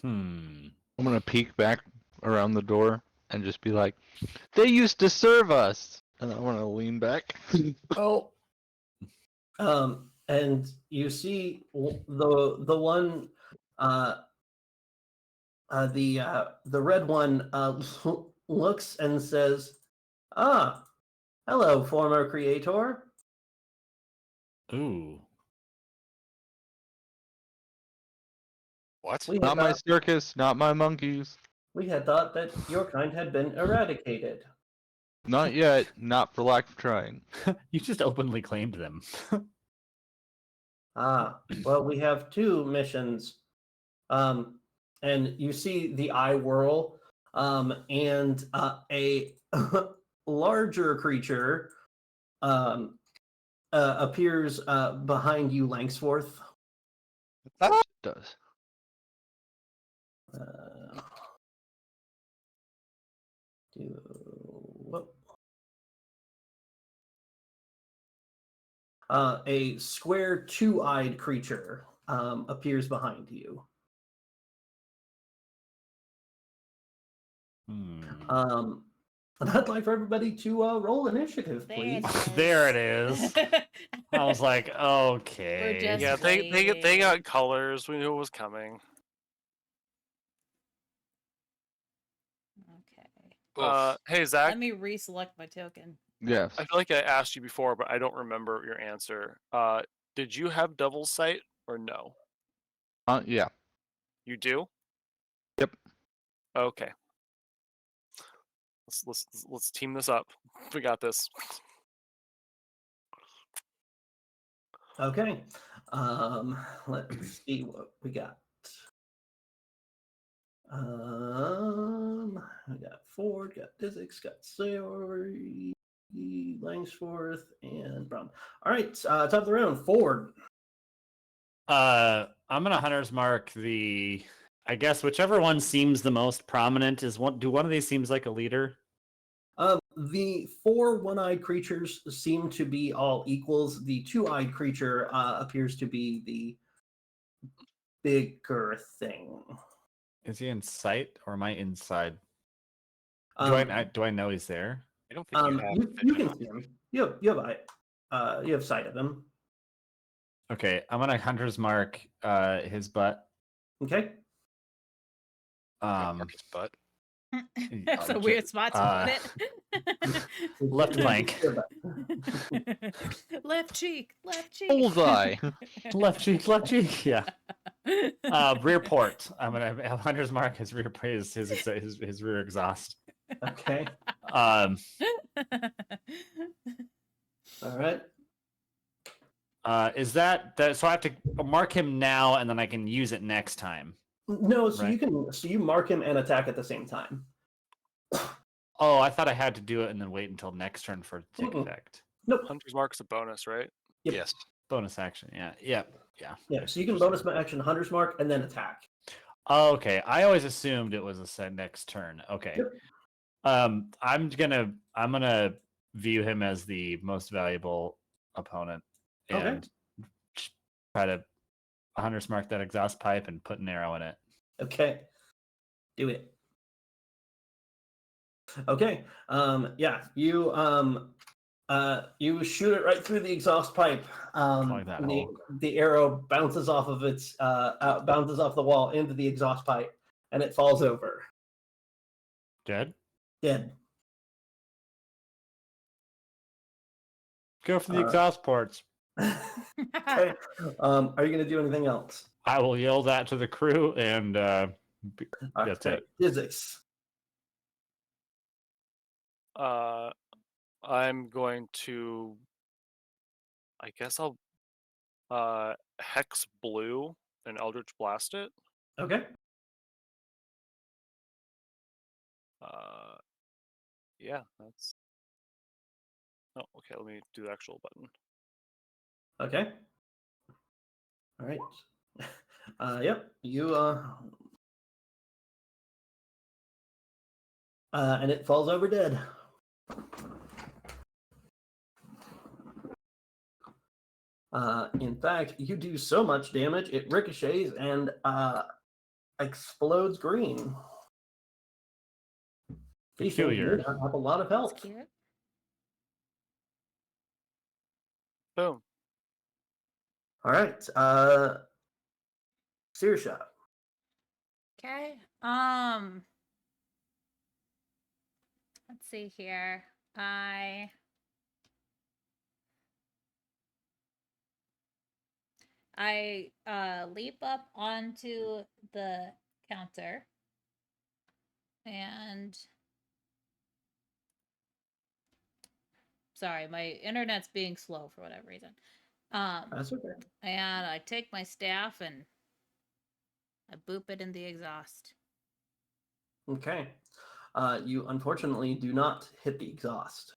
Hmm. I'm gonna peek back around the door and just be like, "They used to serve us," and I want to lean back. Oh. And you see the one, the red one looks and says, "Ah, hello, former creator." Ooh. What? We had, Not my thought, circus, not my monkeys. we had thought that your kind had been eradicated. Not yet, not for lack of trying. You just openly claimed them. Ah, well, we have 2 missions. And you see the eye whirl, and a larger creature appears behind you, Langsforth. It does. Whoop. A square 2-eyed creature appears behind you. Hmm. And I'd like for everybody to roll initiative, There please. it is. There it is. I was like, okay. just- Yeah, they waiting. got colors. We knew it was coming. Okay. Hey Zach, Let me reselect my token. Yes. I feel like I asked you before, but I don't remember your answer. Did you have Devil's Sight or no? Yeah. You do? Yep. Okay. Let's team this up. We got this. Okay. Let's see what we got. We got Ford, got Dizix, got Sayori, Langsforth, and Brown. All right, top of the round, Ford. I'm gonna hunter's mark the. I guess whichever one seems the most prominent is one. Do one of these seems like a leader? The 4 one-eyed creatures seem to be all equals. The 2-eyed creature appears to be the bigger thing. Is he in sight or am I inside? Um, Do I know he's there? I don't think you have you vision can on see you. him. You have sight of him. Okay, I'm gonna hunter's mark his butt. Okay. Mark his butt. That's a weird spot to put Left flank. it. Left cheek. Left cheek. Bullseye. Left cheek. Yeah. Rear port. I'm gonna have Hunter's Mark his rear his rear exhaust. Okay. Um. All right. Is that so? I have to mark him now, and then I can use it next time. No, so Right. you mark him and attack at the same time. Oh, I thought I had to do it and then wait until next turn for it to take Mm-mm. effect. Nope. Hunter's Mark's a bonus, right? Yep. Yes. Bonus action. Yeah. Yeah. Yeah, so you can bonus action Hunter's Mark and then attack. Oh, okay. I always assumed it was a set next turn. Okay. Yep. I'm gonna view him as the most valuable opponent Okay. and try to Hunter's Mark that exhaust pipe and put an arrow in it. Okay. Do it. Okay. Yeah, you shoot it right through the exhaust pipe. Like that and hole. the arrow bounces off of its bounces off the wall into the exhaust pipe, and it falls over. Dead? Dead. Go for the exhaust ports. Okay. Are you gonna do anything else? I will yell that to the crew and That's Okay. it. Physics. I'm going to. I guess I'll Hex Blue and Eldritch Blast it. Okay. Yeah, that's. Oh, okay. Let me do the actual button. Okay. All right. Yep. You and it falls over dead. In fact, you do so much damage, it ricochets and explodes green. Decent, you Peculiar. don't have a lot of health. That's cute. Boom. All right. Saoirse. Okay. Let's see here. I leap up onto the counter and sorry, my internet's being slow for whatever reason. That's okay. And I take my staff and I boop it in the exhaust. Okay. You unfortunately do not hit the exhaust.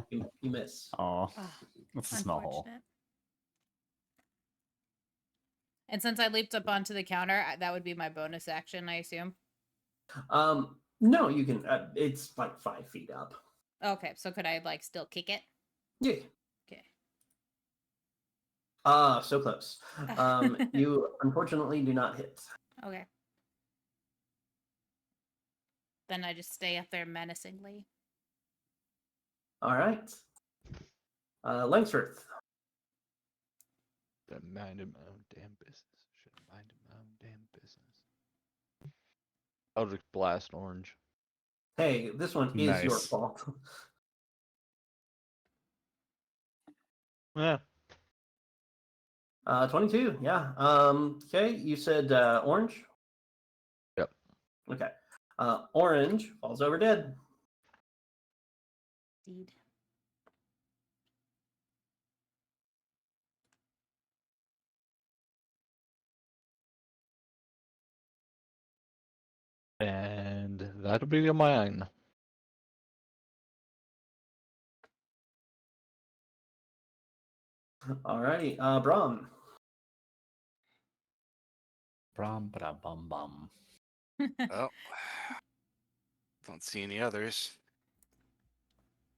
You miss. oh, Oh, that's a small hole. unfortunate. And since I leaped up onto the counter, that would be my bonus action, I assume. No, you can. It's like 5 feet up. Okay, so could I like still kick it? Yeah. Okay. So close. You unfortunately do not hit. Okay. Then I just stay up there menacingly. All right. Langsworth. Been minding my own damn business. Should have minded my own damn business. Eldritch Blast Orange. Hey, this one is your Nice. fault. Yeah. 22. Yeah. Okay. You said orange. Yep. Okay. Orange falls over dead. Indeed. And that'll be mine. Alrighty. Brahm. Brum, ba bum bum. Oh, don't see any others.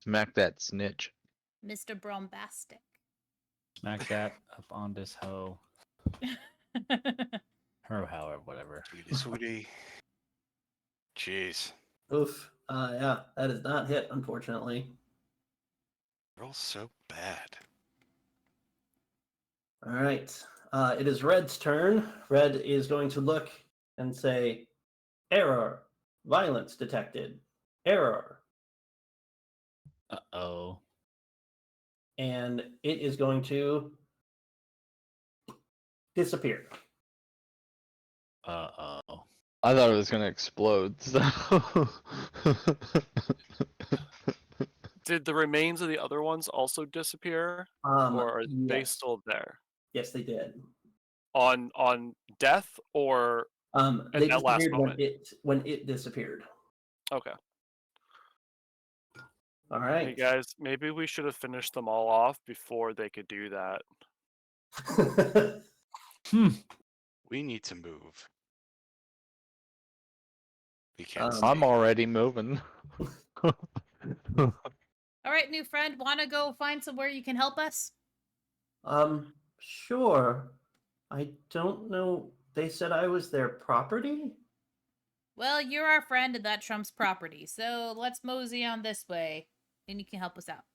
Smack that snitch. Mr. Brombastic. Smack that up on this hoe. Or however, whatever. Sweetie, sweetie. Jeez. Oof. Yeah, that is not hit, unfortunately. Roll so bad. All right. It is Red's turn. Red is going to look and say, "Error. Violence detected. Error. Uh-oh. And it is going to disappear. Uh-oh. I thought it was gonna explode. So. Did the remains of the other ones also disappear, or are they Yes. still there? Yes, they did. On death or at They that last disappeared moment? when it disappeared. Okay. All Hey right. guys, maybe we should have finished them all off before they could do that. We need to move. We can't Um, stay I'm here. already moving. All right, new friend, want to go find somewhere you can help us? Sure. I don't know. They said I was their property? Well, you're our friend, and that trumps property. So let's mosey on this way, and you can help us out.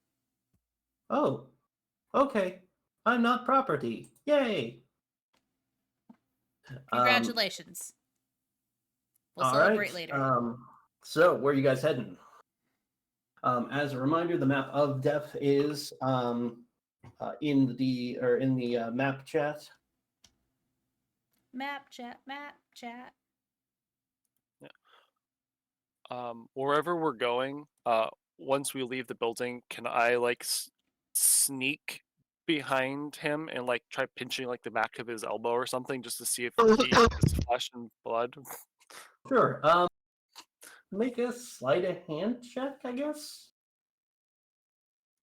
Oh, okay. I'm not property. Yay. Congratulations. We'll All celebrate right. later. So where are you guys heading? As a reminder, the map of Depth is in the map chat. Map chat, map chat. Wherever we're going, once we leave the building, can I like sneak behind him and like try pinching like the back of his elbow or something just to see if he is flesh and blood? Sure. Make a sleight of hand check, I guess.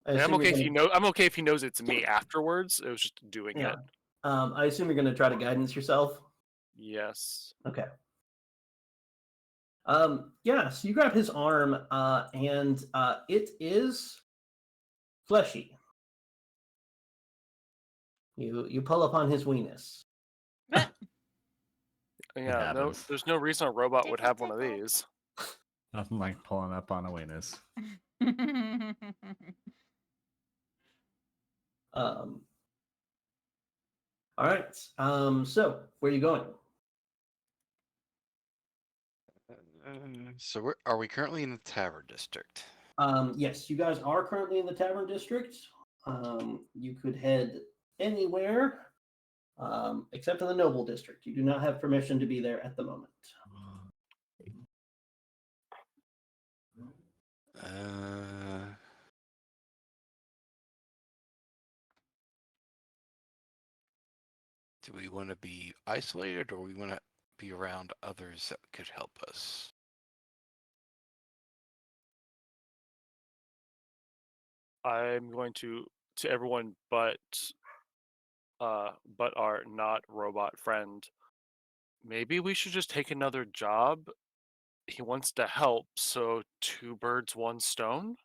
I'm assume okay you're if he gonna- know. I'm okay if he knows it's me afterwards. It was just doing Yeah. it. I assume you're going to try to guidance yourself. Yes. Okay. Yeah, so you grab his arm, and it is fleshy. You pull upon his weenus. Yeah. No, happens. there's no reason a robot would Tickle, have one of tickle. these. Nothing like pulling up on a weenus. All right. So where are you going? So are we currently in the Tavern District? Yes, you guys are currently in the Tavern District. You could head anywhere, except in the Noble District. You do not have permission to be there at the moment. Do we want to be isolated, or we want to be around others that could help us? I'm going to everyone but our not robot friend. Maybe we should just take another job. He wants to help, so 2 birds, 1 stone.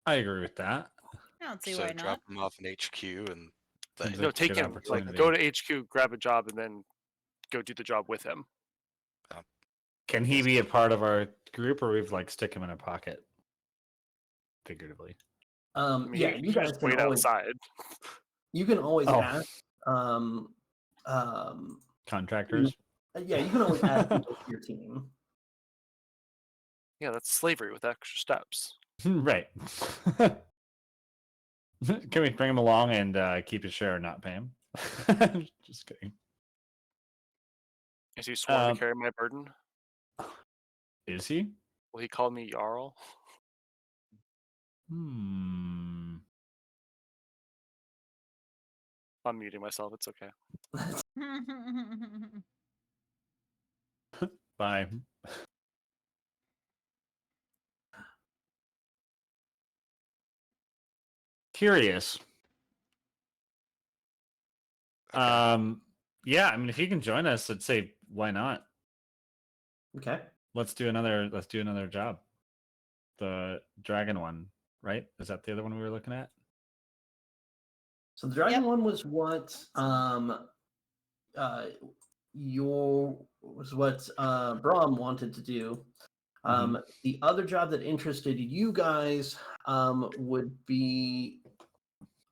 I agree with that. I don't see So why drop not. him off in HQ and Seems No, like a take good him. Like go to HQ, grab a job, and then go do the job with him. Can he be a part of our group, or we've like stick him in a pocket? Figuratively. I mean, Yeah, you you can guys just can wait always outside. you can always Oh. ask. Contractors. Yeah, you can always add people to your team. Yeah, that's slavery with extra steps. Right. Can we bring him along and keep his share and not pay him? Just kidding. Is he sworn to carry my burden? Is he? Will he call me Jarl? Hmm. I'm muting myself. It's okay. Bye. Curious. Okay. Yeah, I mean if he can join us, I'd say why not? Okay. Let's do another job. The dragon one, right? Is that the other one we were looking at? So the dragon Yep. one was what Brahm wanted to do. The other job that interested you guys would be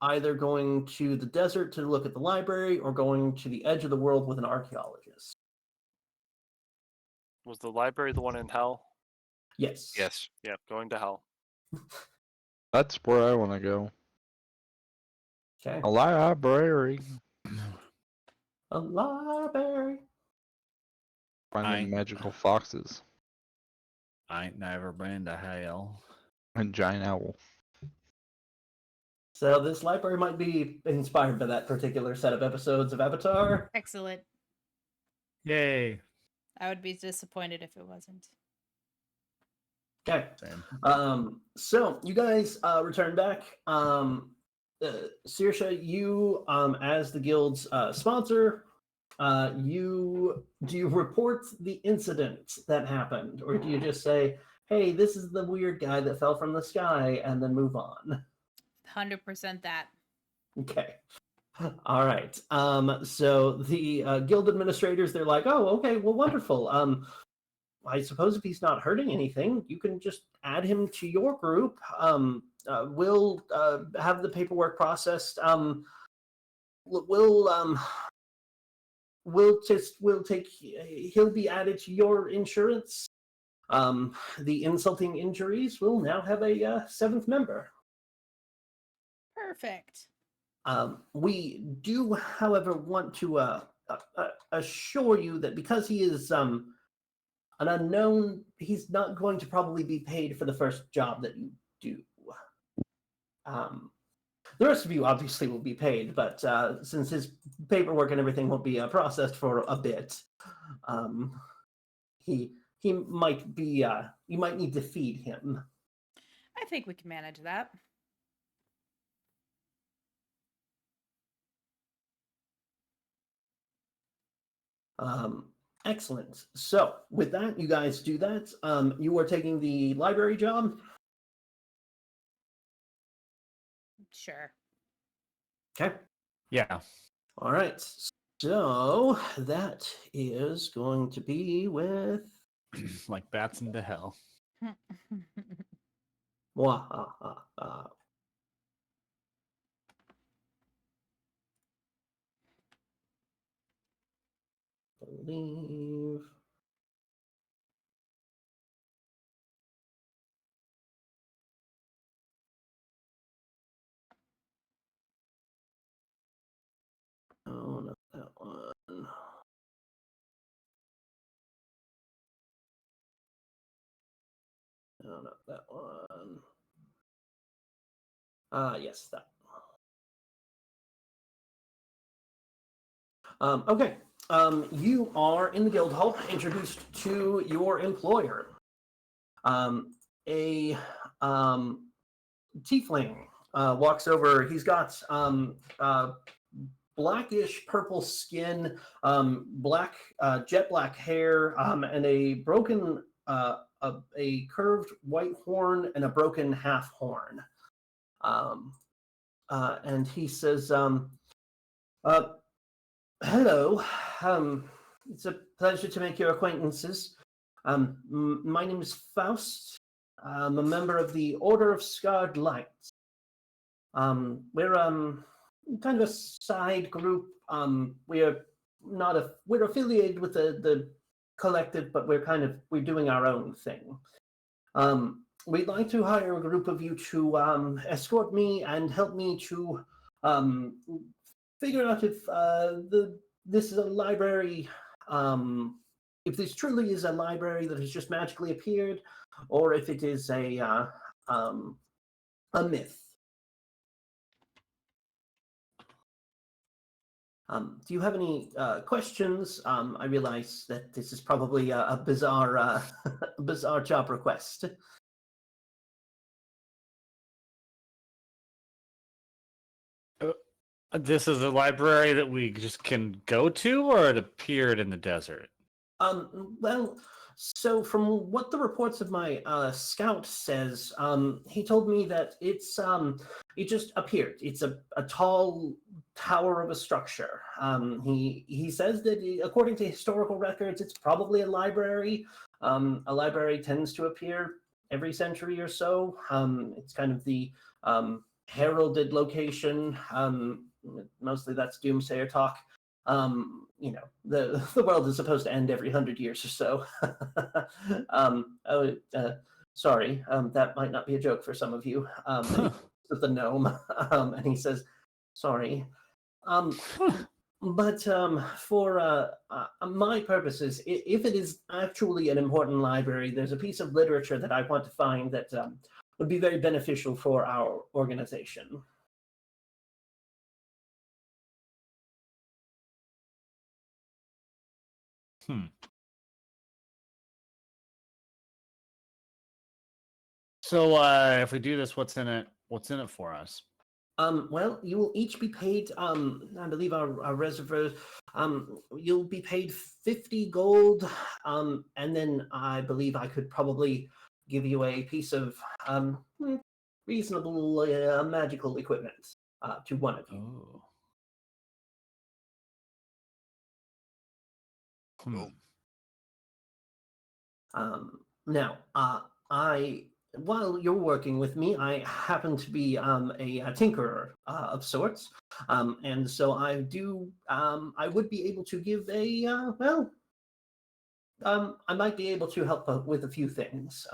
either going to the desert to look at the library or going to the edge of the world with an archaeologist. Was the library the one in hell? Yes. Yes. Yep, going to hell. That's where I want to go. Okay. A library. A library. Finding I- magical foxes I ain't never been to hell. and giant owl. So this library might be inspired by that particular set of episodes of Avatar. Excellent. Yay. I would be disappointed if it wasn't. Okay. Same. So you guys return back. Saoirse, you as the guild's sponsor, do you report the incident that happened, or do you just say, "Hey, this is the weird guy that fell from the sky," and then move on? 100% that. Okay. All right. So the guild administrators, they're like, "Oh, okay, well, wonderful. I suppose if he's not hurting anything, you can just add him to your group. We'll have the paperwork processed. We'll take. He'll be added to your insurance. The insulting injuries will now have a seventh member. Perfect. We do, however, want to assure you that because he is an unknown, he's not going to probably be paid for the first job that you do. The rest of you obviously will be paid, but since his paperwork and everything won't be processed for a bit, he might be. You might need to feed him. I think we can manage that. Excellent. So with that, you guys do that. You are taking the library job. Sure. Okay. Yeah. All right. So that is going to be with. Like bats into hell. Wahaha. Believe. Oh, not that one. No, not that one. Yes, that. Okay. You are in the guild hall, introduced to your employer. A tiefling walks over. He's got blackish purple skin, black jet black hair, and a broken a curved white horn and a broken half horn. And he says, "Hello. It's a pleasure to make your acquaintances. My name is Faust. I'm a member of the Order of Scarred Light. We're kind of a side group. We're affiliated with the collective, but we're doing our own thing. We'd like to hire a group of you to escort me and help me to figure out if this is a library, if this truly is a library that has just magically appeared, or if it is a myth. Do you have any questions? I realize that this is probably a bizarre, bizarre job request. This is a library that we just can go to, or it appeared in the desert? Well, so from what the reports of my scout says, he told me that it just appeared. It's a tall tower of a structure. He says that according to historical records, it's probably a library. A library tends to appear every century or so. It's kind of the heralded location. Mostly that's doomsayer talk. the world is supposed to end every 100 years or so. Sorry, that might not be a joke for some of you. And he looks at the gnome, and he says, "Sorry." But for my purposes, if it is actually an important library, there's a piece of literature that I want to find that would be very beneficial for our organization. So if we do this, what's in it? What's in it for us? Well, you will each be paid, I believe our reservoirs, you'll be paid 50 gold, and then I believe I could probably give you a piece of reasonable magical equipment to one of you. Oh. Cool. Now, while you're working with me, I happen to be a tinkerer of sorts, and so I would be able to give I might be able to help with a few things.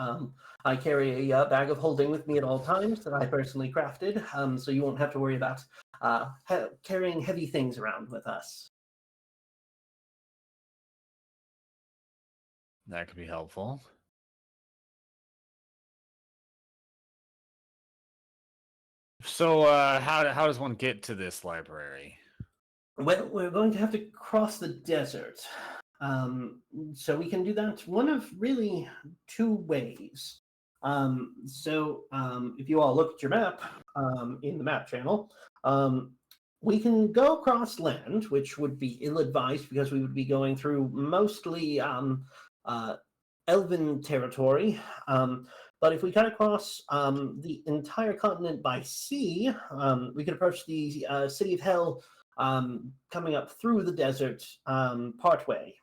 I carry a bag of holding with me at all times that I personally crafted, so you won't have to worry about carrying heavy things around with us. That could be helpful. So how does one get to this library? Well, we're going to have to cross the desert. So we can do that one of really two ways. If you all look at your map in the map channel, we can go across land, which would be ill-advised because we would be going through mostly elven territory. But if we cut across the entire continent by sea, we could approach the City of Hell coming up through the desert partway.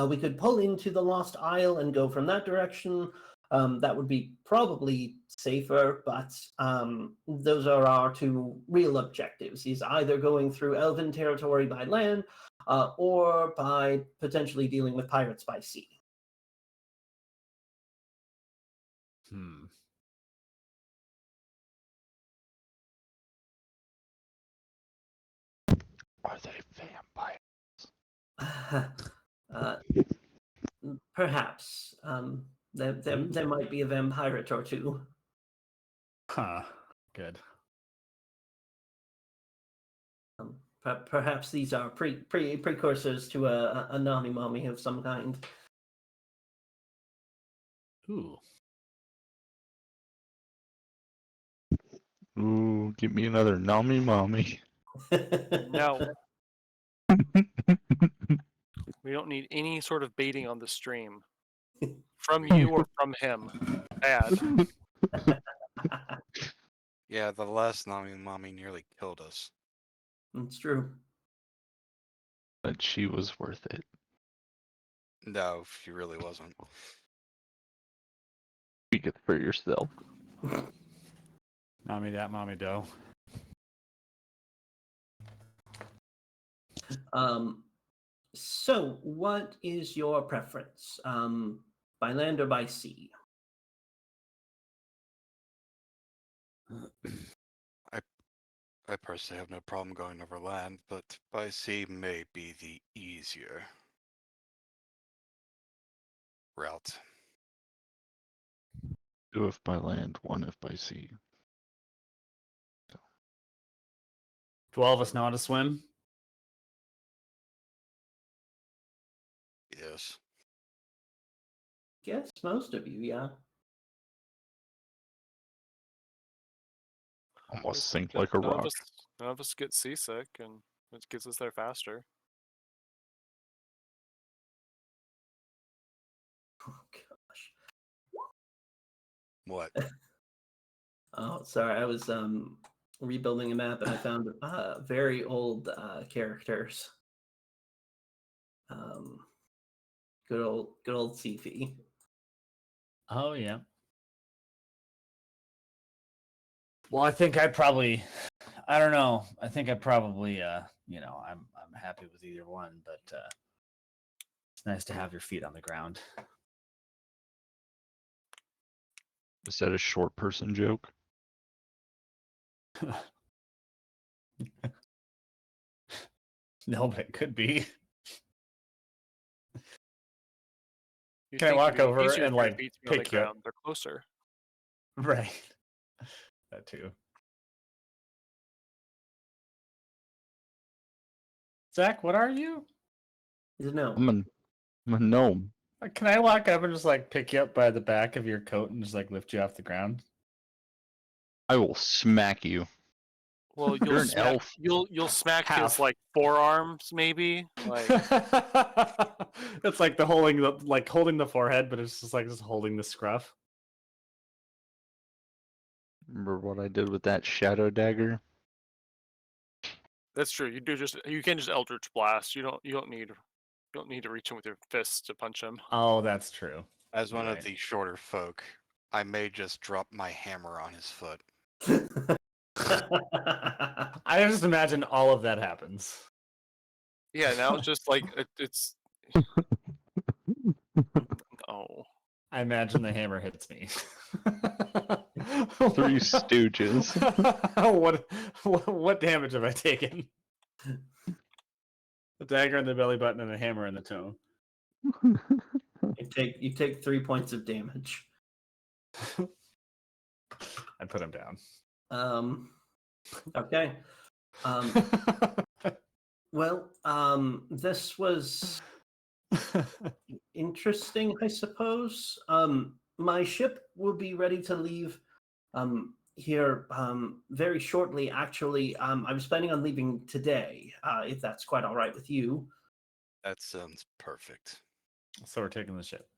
We could pull into the Lost Isle and go from that direction. That would be probably safer, but those are our two real objectives, is either going through elven territory by land or by potentially dealing with pirates by sea. Are they vampires? Perhaps. There might be a vampire or two. Huh. Good. Perhaps these are precursors to a Nami-Mami of some kind. Ooh. Ooh, give me another Nami Mommy. No, we don't need any sort of baiting on the stream. From you or from him. Bad. Yeah, the last Nami Mommy nearly killed us. It's true. But she was worth it. No, she really wasn't. Speak it for yourself. Mommy that, mommy dough. So what is your preference? By land or by sea? I personally have no problem going over land, but by sea may be the easier route. 2 if by land, 1 if by sea. Do all of us know how to swim? Yes. Yes, most of you, yeah. Almost sink like a None of rock. none of us get seasick, and it gets us there faster. Oh gosh. What? Oh, sorry. I was rebuilding a map and I found very old characters. Good old Sifi. Oh yeah. Well, I think I don't know. I think I probably I'm happy with either one, but it's nice to have your feet on the ground. Is that a short person joke? No, but it could be. You Can I think it'd walk be over easier and, for your like, feet to be on the pick you up? ground? They're closer. Right. That too. Zach, what are you? He's a gnome. I'm a gnome. Can I walk up and just like pick you up by the back of your coat and just like lift you off the ground? I will smack you. Well, You're an elf. You'll smack Half. his like forearms, maybe. Like It's like holding the forehead, but it's just holding the scruff. Remember what I did with that shadow dagger? that's true. You can just Eldritch Blast. You don't need to reach in with your fists to punch him. Oh, that's true. As one Right. of the shorter folk, I may just drop my hammer on his foot. I just imagine all of that happens. Yeah, now it's just like it's. Oh, I imagine the hammer hits me. Three Stooges. What damage have I taken? A dagger in the belly button and a hammer in the toe. You take 3 points of damage. I put him down. Okay. Well, this was interesting, I suppose. My ship will be ready to leave here very shortly. Actually, I was planning on leaving today, if that's quite all right with you. That sounds perfect. So we're taking the ship.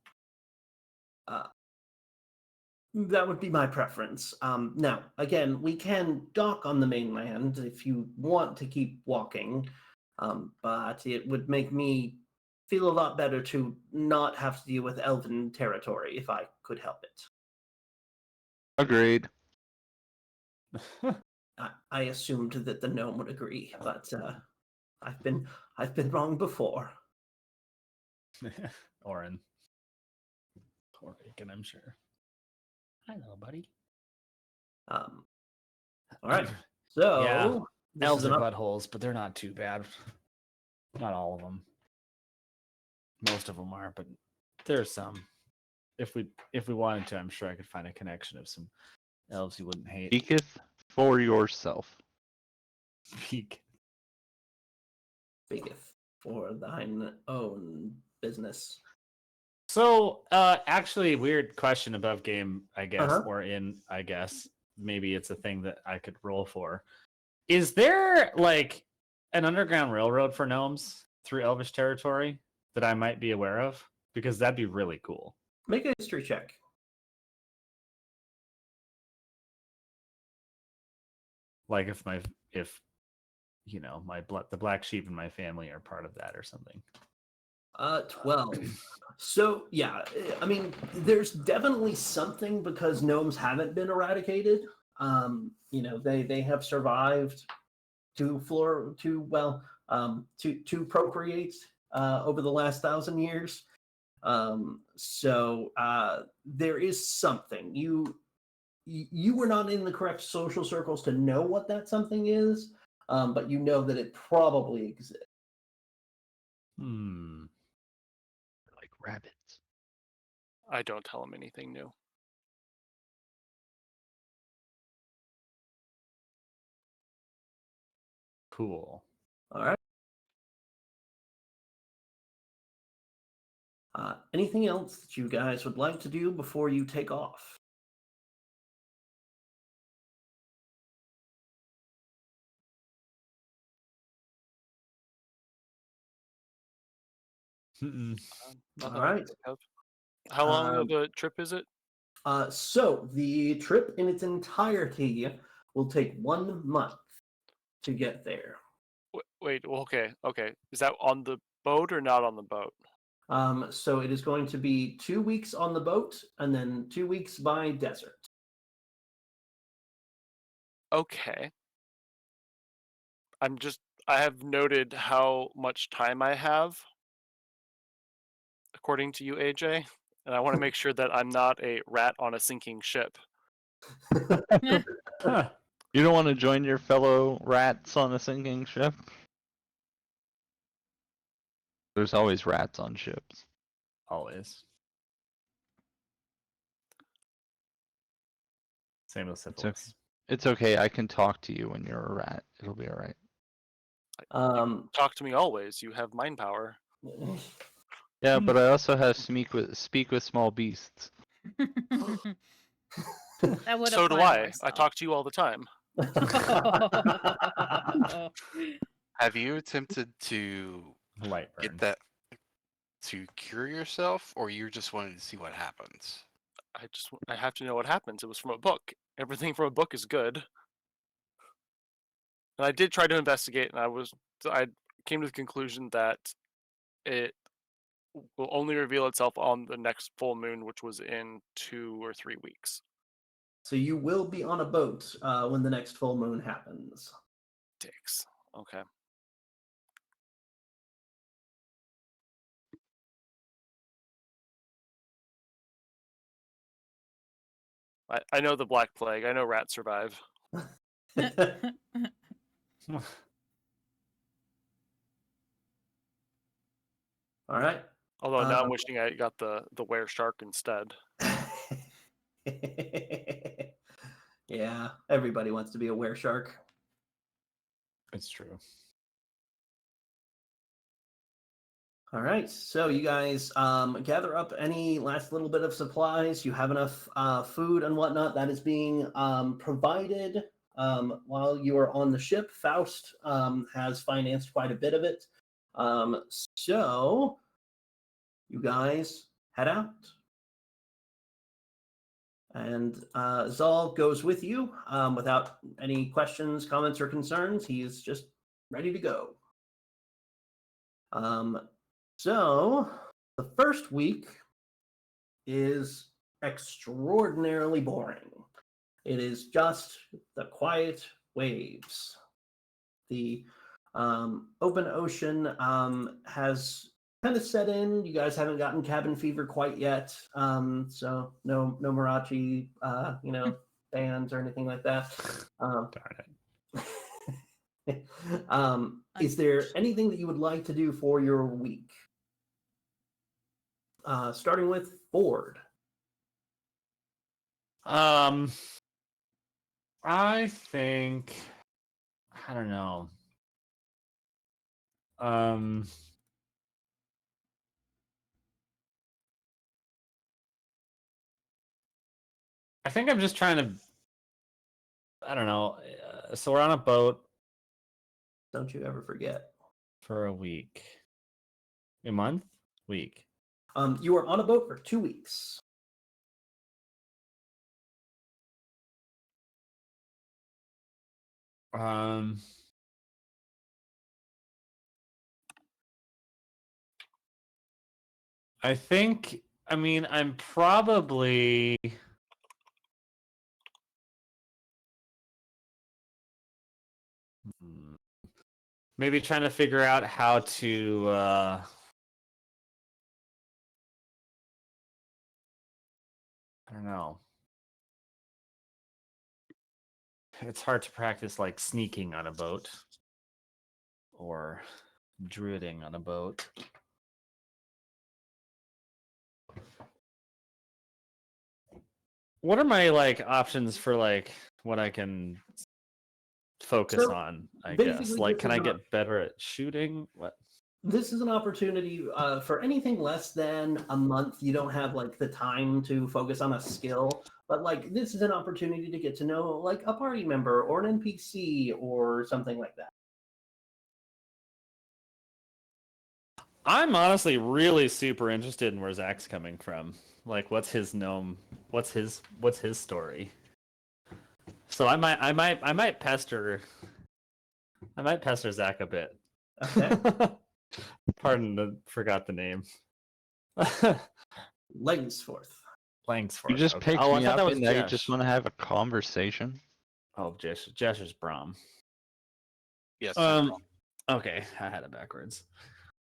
That would be my preference. Now, again, we can dock on the mainland if you want to keep walking, but it would make me feel a lot better to not have to deal with elven territory if I could help it. Agreed. I assumed that the gnome would agree, but I've been wrong before. Orin. Or Aiken, I'm sure. Hello, buddy. All right. So Yeah, this elves is are an buttholes, but they're not too bad. Not all of them. Most of them are, but there's some. If we wanted to, I'm sure I could find a connection of some elves you wouldn't hate. Speaketh for yourself. Speak. Speaketh for thine own business. So, actually, weird question above game, I guess, Uh-huh. or in, I guess. Maybe it's a thing that I could roll for. Is there, like, an underground railroad for gnomes through Elvish territory that I might be aware of? Because that'd be really cool. Make a history check. Like, if the black sheep in my family are part of that or something. 12. So yeah, I mean, there's definitely something because gnomes haven't been eradicated. They have survived to procreate over the last 1,000 years. So there is something. You were not in the correct social circles to know what that something is, but you know that it probably exists. Like rabbits. I don't tell him anything new. Cool. All right. Anything else that you guys would like to do before you take off? Mm-mm. Nothing All I can right. think of. How long of a trip is it? So the trip in its entirety will take 1 month to get there. Wait. Well, okay. Is that on the boat or not on the boat? So it is going to be 2 weeks on the boat and then 2 weeks by desert. Okay. I have noted how much time I have, according to you, AJ, and I want to make sure that I'm not a rat on a sinking ship. Huh. You don't want to join your fellow rats on a sinking ship? There's always rats on ships. Always. Same with okay. syphilis. It's okay, I can talk to you when you're a rat. It'll be alright. Talk to me always. You have mind power. Yeah, but I also have speak with small beasts. That would So do apply I. more I so. talk to you all the time. Have you attempted to Light burn. get that to cure yourself, or you just wanted to see what happens? I have to know what happens. It was from a book. Everything from a book is good. And I did try to investigate, and I came to the conclusion that it will only reveal itself on the next full moon, which was in 2 or 3 weeks. So you will be on a boat when the next full moon happens. Dicks. Okay. I know the Black Plague. I know rats survive. All right. Although now I'm wishing I got the were shark instead. Yeah, everybody wants to be a were shark. It's true. All right, so you guys gather up any last little bit of supplies. You have enough food and whatnot that is being provided while you are on the ship. Faust has financed quite a bit of it. So you guys head out. And Zal goes with you without any questions, comments, or concerns. He's just ready to go. So the first week is extraordinarily boring. It is just the quiet waves. The open ocean has kind of set in. You guys haven't gotten cabin fever quite yet, so no Marachi, bands or anything like that. Darn it. Is there anything that you would like to do for your week? Starting with Ford. I think I don't know. I think I'm just trying to. I don't know. So we're on a boat Don't you ever forget. for a week, a month, week. You are on a boat for 2 weeks. I think. I mean, I'm probably. Maybe trying to figure out how to. I don't know. It's hard to practice like sneaking on a boat or druiding on a boat. What are my like options for like what I can focus So, on? I basically, guess like this can is I not- get better at shooting? What? This is an opportunity for anything less than a month. You don't have like the time to focus on a skill, but like this is an opportunity to get to know like a party member or an NPC or something like that. I'm honestly really super interested in where Zach's coming from. Like, what's his gnome? What's his story? So I might pester Zach a bit. Okay. Forgot the name. Langsforth. Langsforth. You just okay. picked I me thought up that was and now you Jesh. just want to have a conversation? Oh, Jesh is Brom. Yes. Um, Okay, I had it backwards.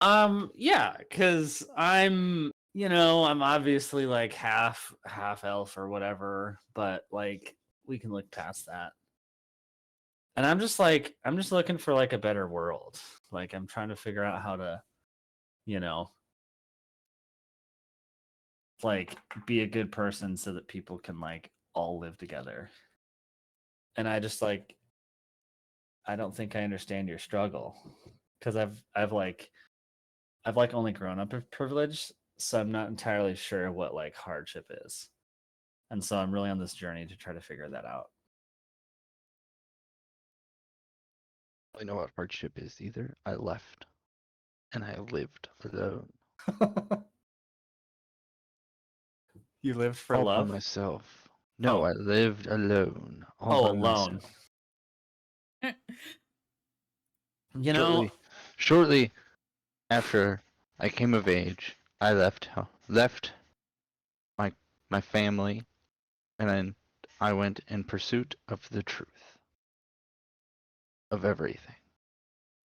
Yeah, because I'm obviously like half elf or whatever, but like we can look past that. And I'm just looking for like a better world. Like I'm trying to figure out how to, you know, like be a good person so that people can like all live together. And I don't think I understand your struggle because I've only grown up with privilege, so I'm not entirely sure what like hardship is. And so I'm really on this journey to try to figure that out. I know what hardship is either. I left and I lived alone. You lived for All by love? myself. No, Oh. I lived alone. All Oh, by alone. myself. You know, Shortly after I came of age, I left my my family, and then I went in pursuit of the truth of everything.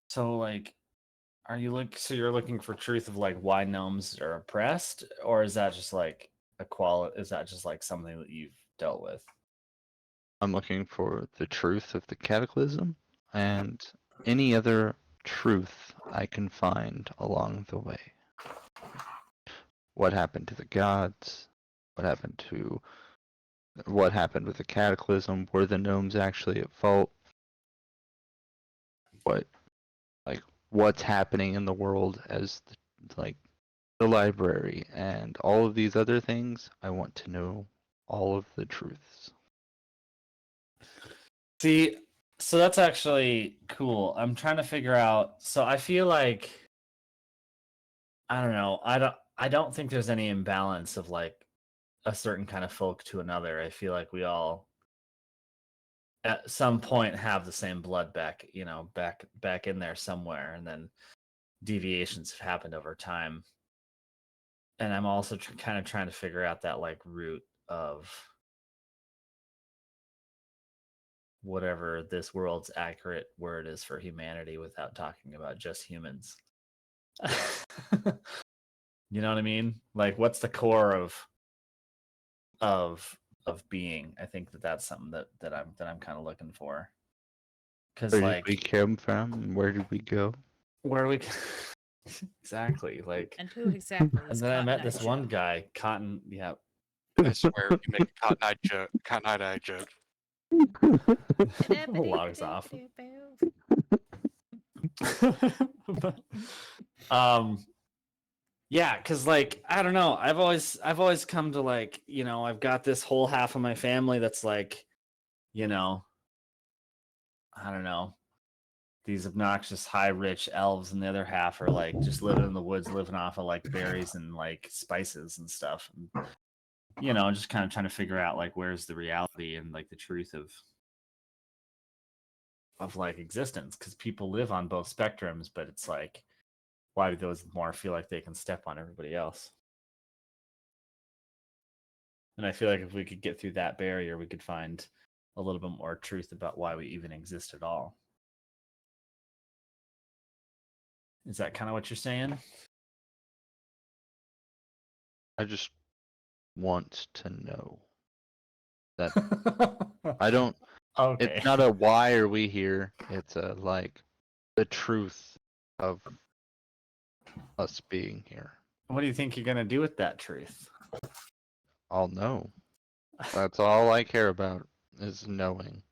so like so you're looking for truth of like why gnomes are oppressed, or is that just like is that just like something that you've dealt with? I'm looking for the truth of the cataclysm and any other truth I can find along the way. What happened to the gods? What happened with the cataclysm? Were the gnomes actually at fault? What what's happening in the world as the library and all of these other things? I want to know all of the truths. See, so that's actually cool. I'm trying to figure out. So I feel like I don't know. I don't think there's any imbalance of like a certain kind of folk to another. I feel like we all at some point have the same blood back in there somewhere, and then deviations have happened over time. And I'm also kind of trying to figure out that like root of whatever this world's accurate word is for humanity without talking about just humans. You know what I mean? Like, what's the core of being? I think that's something that I'm kind of looking for. Because Where did we like, come from? And where did we go? where we exactly like, And who exactly and is then I Cotton met Eye this one Joe? guy, Cotton. Yeah, I swear, if you make a Cotton Eye joke. logs off. um Yeah, because like I don't know, I've always come to like, I've got this whole half of my family that's like, you know, I don't know, these obnoxious high rich elves, and the other half are like just living in the woods, living off of like berries and like spices and stuff. And, just kind of trying to figure out like where's the reality and like the truth of like existence, because people live on both spectrums, but it's like, why do those more feel like they can step on everybody else? And I feel like if we could get through that barrier, we could find a little bit more truth about why we even exist at all. Is that kind of what you're saying? I just want to know that I don't. Okay. It's not a why are we here. It's a like the truth of us being here. What do you think you're gonna do with that truth? I'll know. That's all I care about is knowing.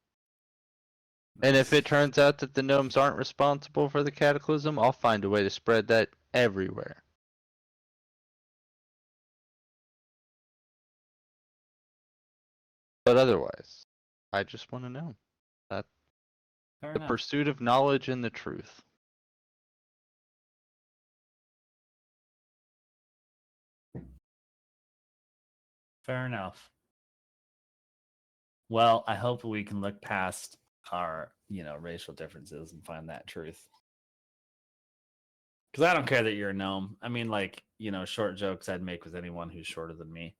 And if it turns out that the gnomes aren't responsible for the cataclysm, I'll find a way to spread that everywhere. But otherwise, I just want to know that Fair the enough. pursuit of knowledge and the truth. Fair enough. Well, I hope we can look past our, racial differences and find that truth. Because I don't care that you're a gnome. I mean, like, short jokes I'd make with anyone who's shorter than me.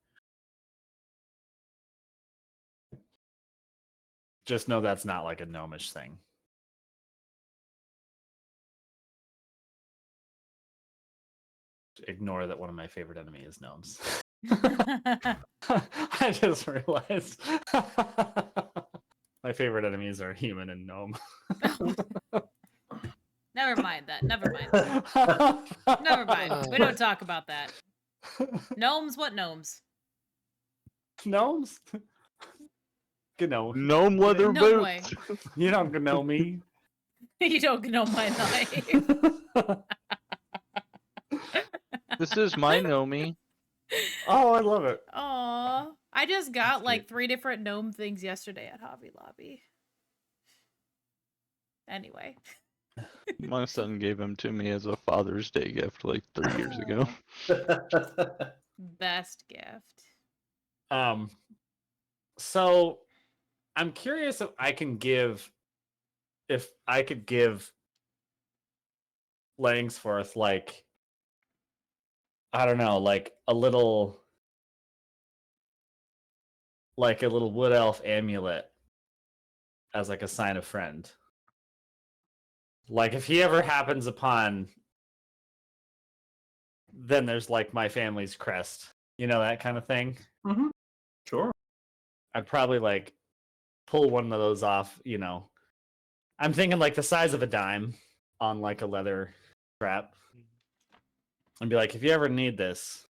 Just know that's not like a gnomish thing. ignore that one of my favorite enemies is gnomes. I just realized my favorite enemies are human and gnome. Never mind that. Never mind. Never mind. We don't talk about that. Gnomes? What gnomes? Gnomes? Gnome. Gnome leather No way. boots. You don't know me. You don't know my life. This is my Nomi. Oh, I love it. Aw. I just got That's like cute. 3 different gnome things yesterday at Hobby Lobby. Anyway. My son gave him to me as a Father's Day gift like 3 years ago. Best gift. So I'm curious if I could give Langsforth like, I don't know, like a little wood elf amulet as like a sign of friend. Like if he ever happens upon, then there's like my family's crest, that kind of thing. Mm-hmm. Sure. I'd probably like pull one of those off, I'm thinking like the size of a dime on like a leather strap. And be like, if you ever need this,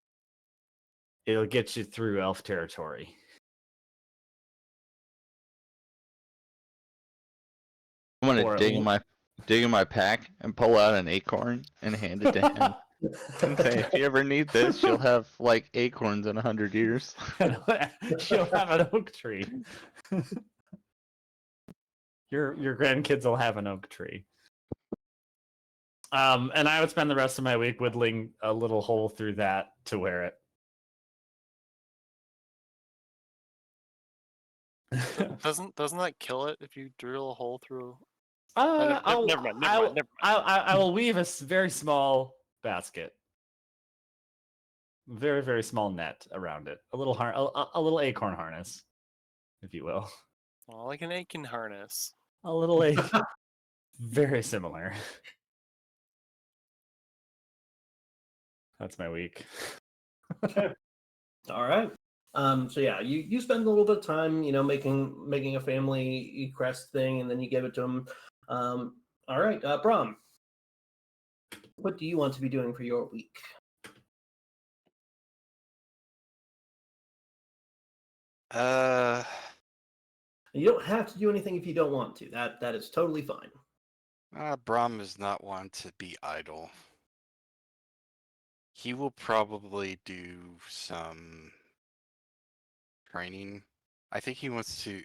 it'll get you through elf territory. I'm Or gonna it dig in won't- my pack and pull out an acorn and hand it to him and say, if you ever need this, you'll have like acorns in 100 years. She'll have an oak tree. Your grandkids will have an oak tree. And I would spend the rest of my week whittling a little hole through that to wear it. Doesn't that kill it if you drill a hole through? Never mind. I will weave a very small basket, very very small net around it, a little a little acorn harness, if you will, Well, like an Aiken harness. a little very similar. That's my week. All right. So yeah, you spend a little bit of time, making a family crest thing, and then you give it to them. All right, Brom, what do you want to be doing for your week? You don't have to do anything if you don't want to. That is totally fine. Brahm is not one to be idle. He will probably do some training. I think he wants to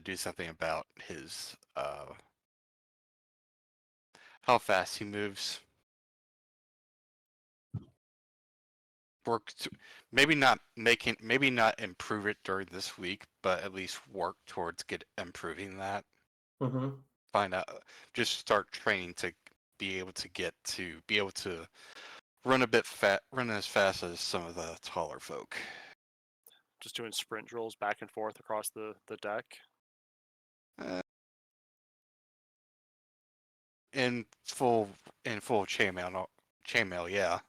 do something about his how fast he moves. Maybe not improve it during this week, but at least work towards improving that. Mm-hmm. Find out, just start training to be able to run as fast as some of the taller folk. Just doing sprint drills back and forth across the deck. In full chainmail, yeah,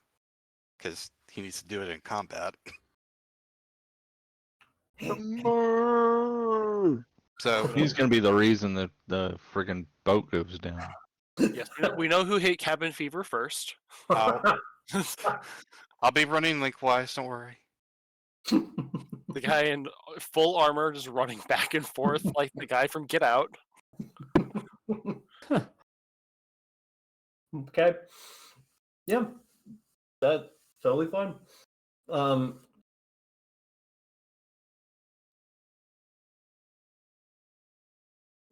because he needs to do it in combat. So He's gonna be the reason that the friggin' boat goes down. Yes, we know who hit cabin fever first. I'll be running lengthwise. Don't worry. The guy in full armor just running back and forth like the guy from Get Out. Okay. Yeah, that's totally fine.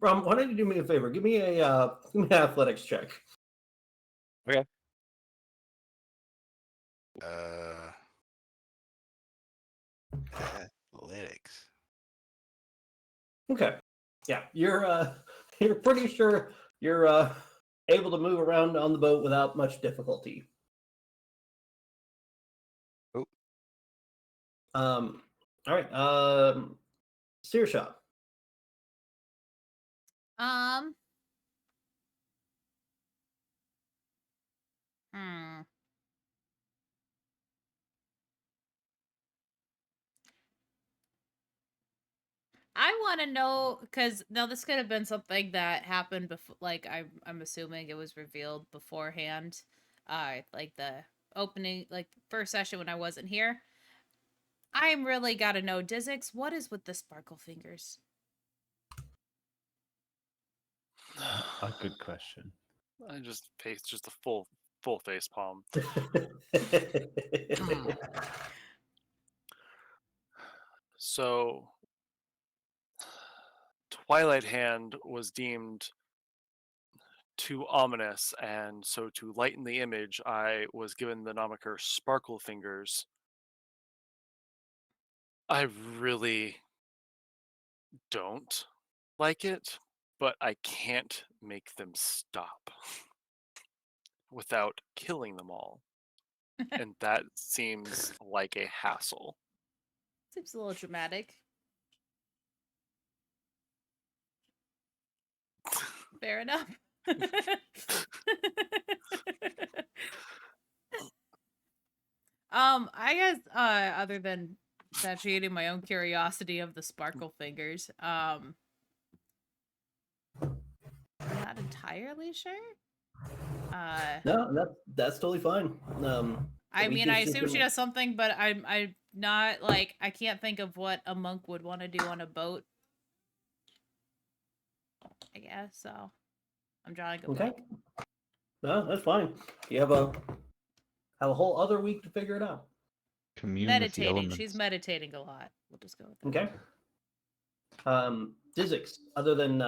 Brom, why don't you do me a favor? Give me an athletics check. Athletics. Okay. Yeah, you're pretty sure you're able to move around on the boat without much difficulty. Oh. All right. Searshaw. I want to know because now this could have been something that happened before. Like I'm assuming it was revealed beforehand. Like the opening, like first session when I wasn't here. I'm really gotta know, Dizix, what is with the sparkle fingers? A good question. I just face just a full face palm. So Twilight Hand was deemed too ominous, and so to lighten the image, I was given the moniker Sparkle Fingers. I really don't like it, but I can't make them stop without killing them all. And that seems like a hassle. Seems a little dramatic. Fair enough. I guess other than satiating my own curiosity of the sparkle fingers, not entirely sure. No, that's totally fine. I we mean, just I assume she different- does something, but I'm not like I can't think of what a monk would want to do on a boat. I guess so. I'm drawing a Okay. blank. No, that's fine. You have a whole other week to figure it out. Commune with the Meditating. elements. She's meditating a lot. We'll just go with that. Okay. Dizix, other than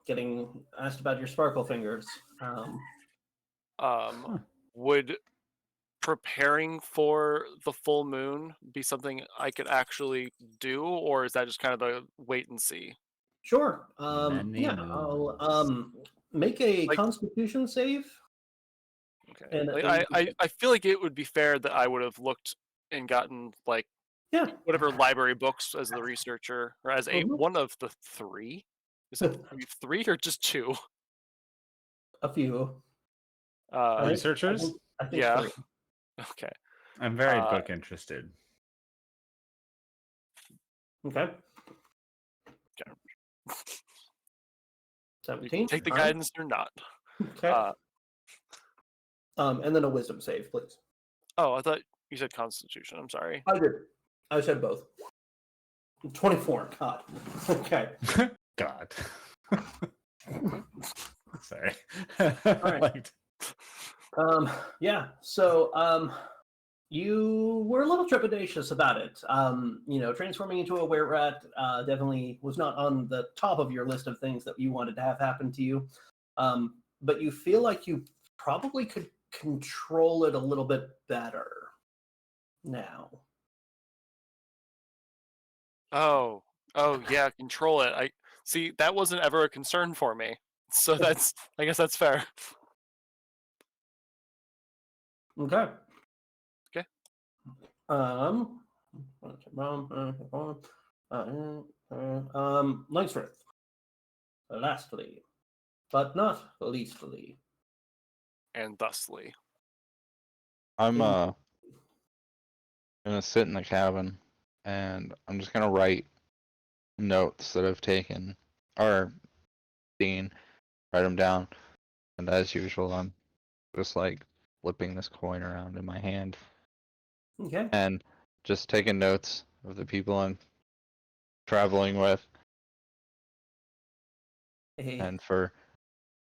getting asked about your sparkle fingers, Would preparing for the full moon be something I could actually do, or is that just kind of a wait and see? sure. Many Yeah, moons. I'll make a Like- Constitution save. Okay. And Like, I feel like it would be fair that I would have looked and gotten like Yeah. whatever library books as the researcher or as Mhm. one of the three. Is it three or just two? A few. Uh, Researchers? I think yeah. three. Okay. I'm very Uh, book interested. Okay. Okay. You 17. can take the all right. guidance or not. Okay. Uh, And then a wisdom save, please. oh, I thought you said Constitution. I'm sorry. I did. I said both. 24. God. Okay. God. Sorry. right. Like, Yeah. So, you were a little trepidatious about it. Transforming into a were rat definitely was not on the top of your list of things that you wanted to have happen to you. But you feel like you probably could control it a little bit better now. Oh yeah, control it. I see that wasn't ever a concern for me. So I guess that's fair. Okay. Okay. Langsworth. Lastly, but not leastly. And thusly. I'm Mm. gonna sit in the cabin and I'm just gonna write notes that I've taken or seen, write them down, and as usual I'm just like flipping this coin around in my hand Okay. and just taking notes of the people I'm traveling with, and for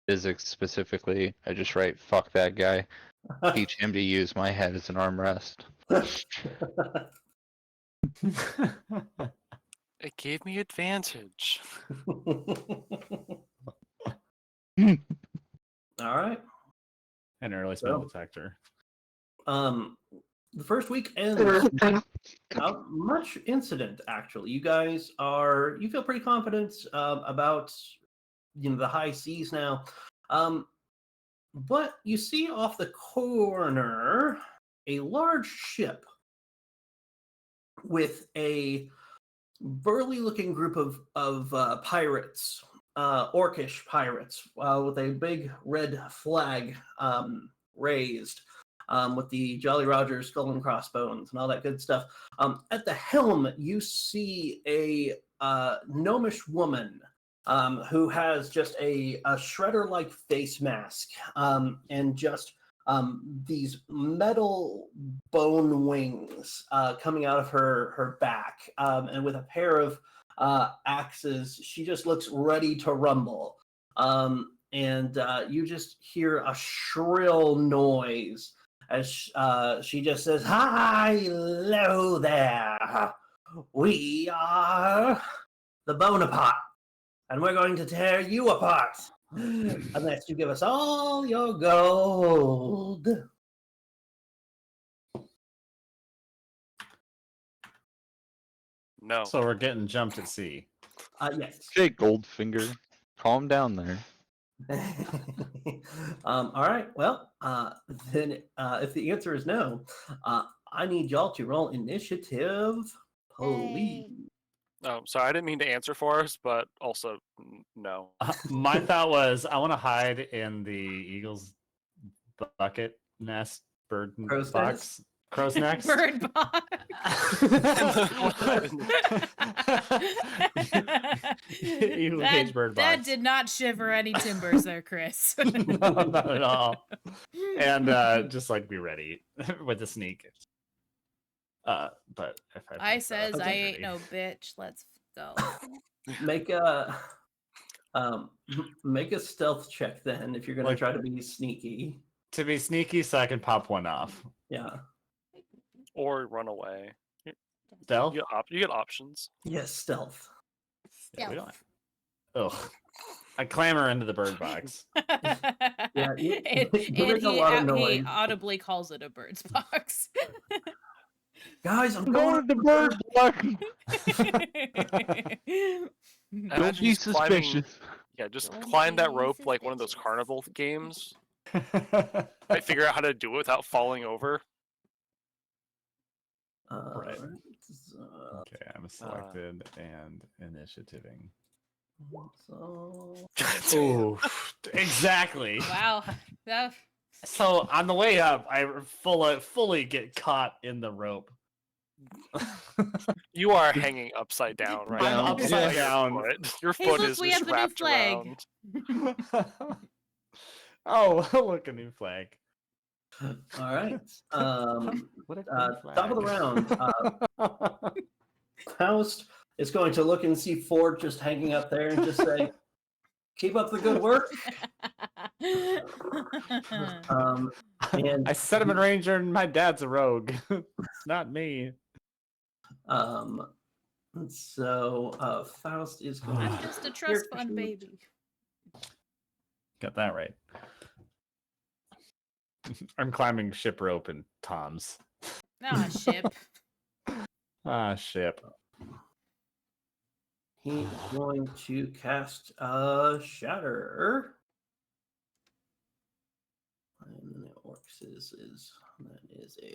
physics specifically I just write "fuck that guy," teach him to use my head as an armrest. It gave me advantage. All right. an early spell So- detector. The first week ends without much incident. Actually, you guys you feel pretty confident about the high seas now. But you see off the corner a large ship with a burly-looking group of pirates, orcish pirates, with a big red flag raised, with the Jolly Roger skull and crossbones and all that good stuff. At the helm, you see a gnomish woman who has just a shredder-like face mask and just these metal bone wings coming out of her back, and with a pair of axes, she just looks ready to rumble. And you just hear a shrill noise as she just says, "Hi, hello there. We are the Bonaparte, and we're going to tear you apart unless you give us all your gold." No. So we're getting jumped at sea. Yes. Okay, Goldfinger, calm down there. All right. Well, then if the answer is no, I need y'all to roll initiative, please. Oh, sorry, I didn't mean to answer for us, but also no. My thought was I want to hide in the eagle's bucket nest bird Crow's box. Crow's nest. Bird box. Eagle cage bird that box. did not shiver any timbers there, Chris. No, not at all. And just like be ready with the sneak. But if I says I ready. ain't no bitch. Let's go. Make a stealth check then if you're gonna Like- try to be sneaky. To be sneaky, so I can pop one off. Yeah. Or run away. Stealth? You get options. Yes, stealth. Yeah, we don't. Ugh. I clamber into the bird box. Yeah, you and make a lot of he noise. audibly calls it a bird's box. Guys, I'm I'm going going to the bird block. Imagine Don't be just climbing- suspicious. Yeah, just Don't climb that be rope like one of those suspicious. carnival games. I figure out how to do it without falling over. Right. So, Okay, I'm selected and initiativing. so Ooh, exactly. Wow. That, So on the way up, I fully get caught in the rope. You are hanging upside down right I'm now. upside Your down. foot- Your Hey, foot look, is we just have a new wrapped flag. around. Oh, look, a new flag. all right. What a Top of the round. Faust is going to look and see Ford just hanging up there and just say, "Keep up the good work." And I set him in ranger, and my dad's a rogue. It's not me. so Faust is going. I'm just a trust fund baby. Got that right. I'm climbing ship rope and toms. Ah, ship. Ah, ship. He's going to cast Shatter. And then the orcs is that is a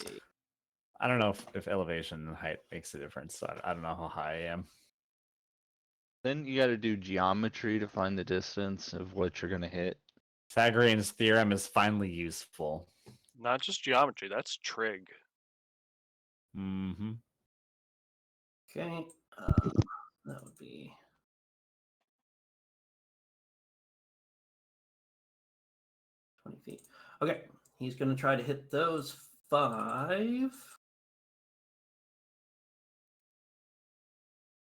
I don't know if elevation and height makes a difference. So I don't know how high I am. Then you got to do geometry to find the distance of what you're gonna hit. Pythagorean's theorem is finally useful. Not just geometry, that's trig. Mm-hmm. okay. That would be 20 feet. Okay, he's going to try to hit those 5.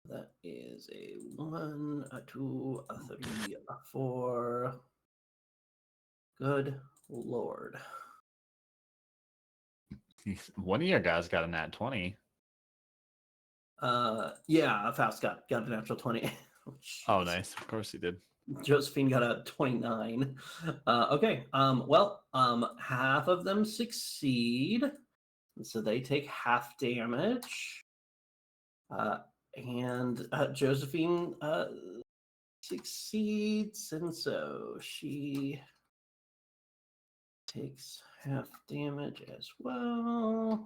That is a 1, a 2, a 3, a 4. Good lord. One of your guys got a nat 20. Yeah, Faust got a natural 20. Oh, nice. Of course he did. Josephine got a 29. Okay. Well, half of them succeed, so they take half damage. And Josephine succeeds, and so she takes half damage as well.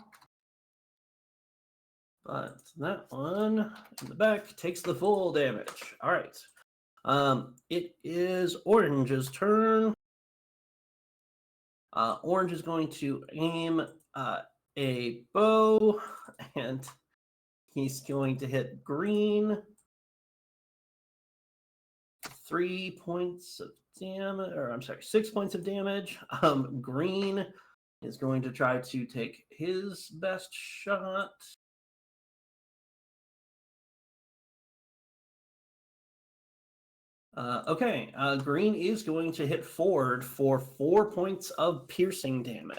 But that one in the back takes the full damage. All right. It is Orange's turn. Orange is going to aim a bow, and he's going to hit green 3 points of damage, or I'm sorry, 6 points of damage. Green is going to try to take his best shot. Okay, Green is going to hit Ford for 4 points of piercing damage.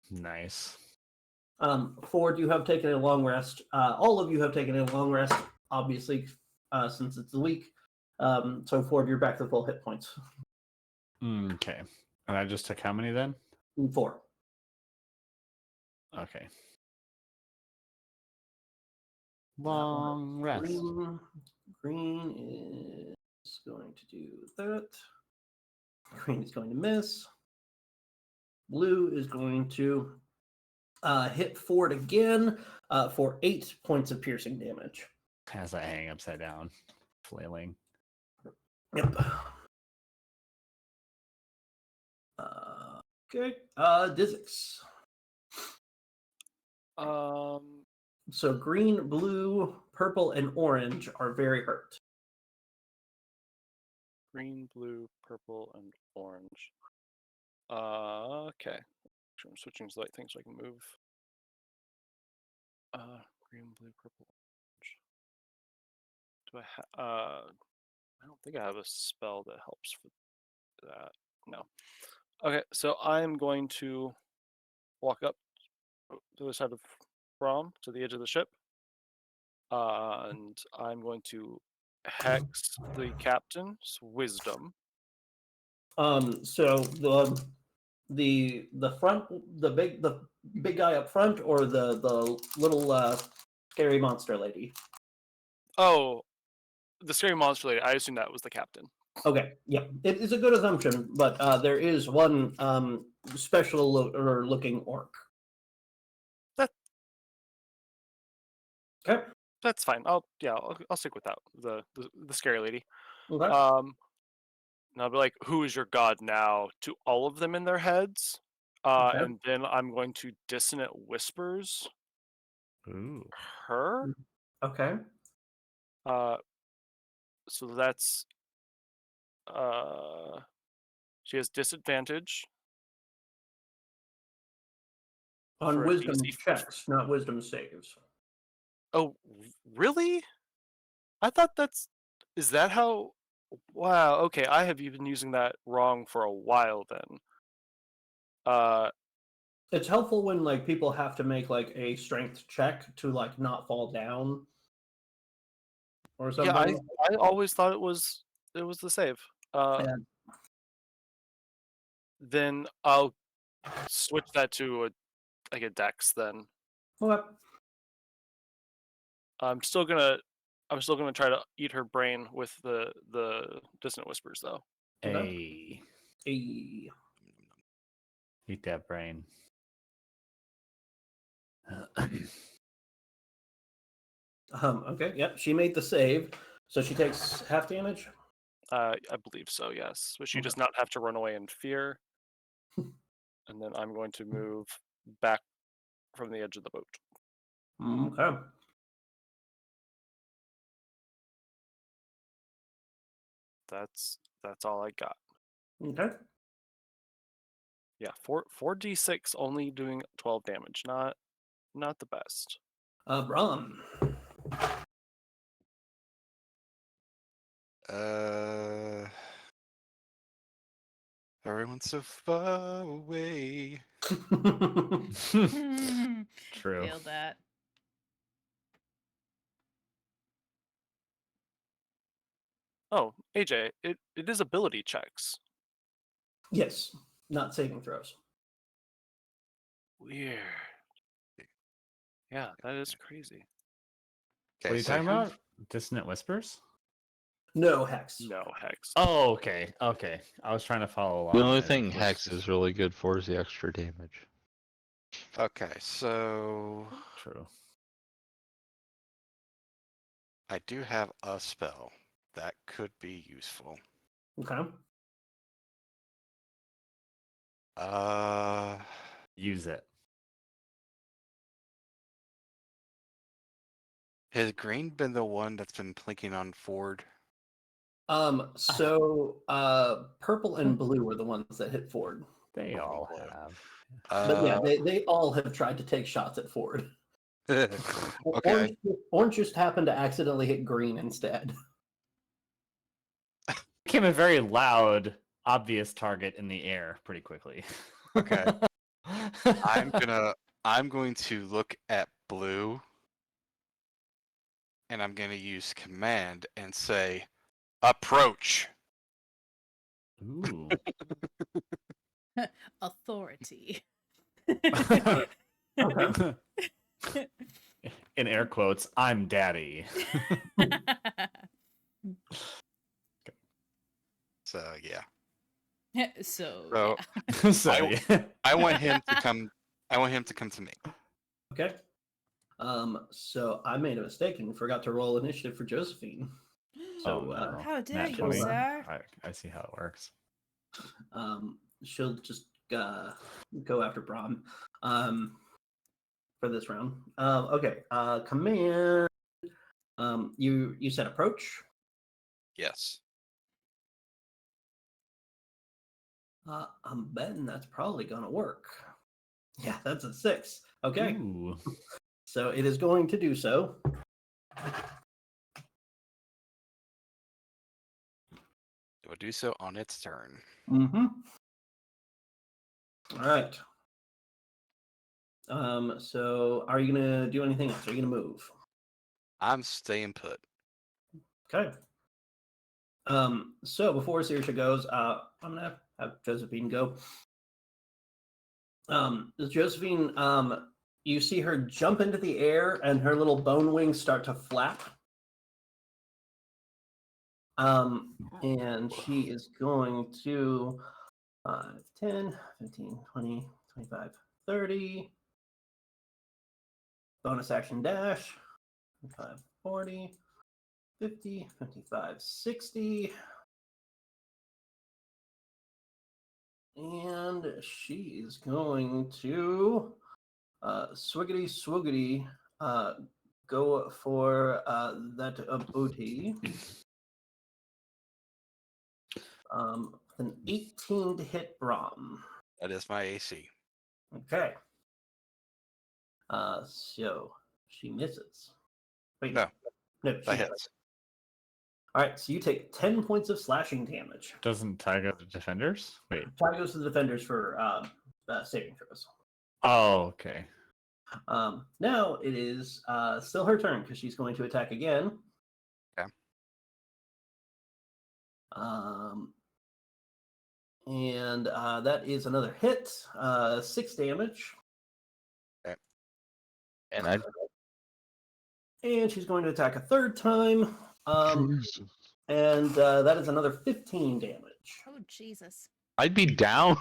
Nice. Ford, you have taken a long rest. All of you have taken a long rest, obviously, since it's the week. So Ford, you're back to full hit points. Okay. And I just took how many then? 4. Okay. Long rest. Green is going to do that. Green is going to miss. Blue is going to hit Ford again for 8 points of piercing damage. As I hang upside down, flailing. Yep. Okay. Dizix. So green, blue, purple, and orange are very hurt. Green, blue, purple, and orange. Okay. I'm switching to the right thing so I can move. Green, blue, purple, orange. Do I don't think I have a spell that helps for that. No. Okay, so I'm going to walk up to the side of Brom to the edge of the ship. And I'm going to hex the captain's wisdom. So the front, the big guy up front, or the little scary monster lady. Oh, the scary monster lady. I assume that was the captain. Okay, yeah, it is a good assumption, but there is one special looking orc. That- Okay. That's fine. I'll stick with that. The scary lady. Okay. And I'll be like, "Who is your god now?" to all of them in their heads. Okay. And then I'm going to dissonant whispers Ooh. her. Okay. So that's she has disadvantage On for a wisdom DC checks, not wisdom saves. Oh, really? I thought is that how? Wow. Okay, I have been using that wrong for a while then. It's helpful when like people have to make like a strength check to like not fall down or something. Yeah, I always thought it was the save. Yeah. Then I'll switch that to a dex then. Okay. I'm still gonna try to eat her brain with the dissonant whispers though. Hey, Hey. eat that brain. Okay. Yep. She made the save, so she takes half damage. I believe so, yes. But she Okay. does not have to run away in fear. And then I'm going to move back from the edge of the boat. Okay. That's all I got. Okay. Yeah, 4d6 only doing 12 damage. Not the best. Brom. Everyone's so far away. True. Feel that. Oh, AJ, it is ability checks. Yes. Not saving throws. Weird. Yeah, that is crazy. What are you talking about? Dissonant whispers? No hex. No hex. Oh, okay. Okay. I was trying to follow along. The only and it thing was Hex just- is really good for is the extra damage. Okay, so True. I do have a spell that could be useful. Okay. Use it. Has Green been the one that's been plinking on Ford? So purple and blue were the ones that hit Ford. They all Blue. have. But yeah, they all have tried to take shots at Ford. Okay. Orange just happened to accidentally hit green instead. Became a very loud, obvious target in the air pretty quickly. Okay. I'm going to look at blue and I'm going to use command and say approach. Ooh. Authority. Okay. In air quotes, I'm daddy. So yeah. So, So yeah. So, yeah. I want him to come to me. Okay. So I made a mistake and forgot to roll initiative for Josephine. So Oh, no. How dare Nat you, 20? sir? I see how it works. she'll just go after Brahm for this round. Okay. Command. You said approach. Yes. I'm betting that's probably gonna work. Yeah, that's a 6. Okay. Ooh. So it is going to do so. It will do so on its turn. Mm-hmm. All right. So are you gonna do anything else? Are you gonna move? I'm staying put. Okay. So before Saoirse goes, I'm gonna have Josephine go. Josephine, you see her jump into the air and her little bone wings start to flap. And she is going to 5, 10, 15, 20, 25, 30. Bonus action dash. 25, 40, 50, 55, 60. And she is going to swiggity swoogity go for that booty. An 18 to hit Brahm. That is my AC. Okay. So she misses. Wait, No, no, that she hits. hits. All right, so you take 10 points of slashing damage. Doesn't tie go to defenders? Wait. Tie goes to the defenders for saving throws. Oh, okay. Now it is still her turn because she's going to attack again. Okay. And that is another hit, 6 damage. And And she's going to attack a third time. Jesus. And that is another 15 damage. Oh, Jesus. I'd be down.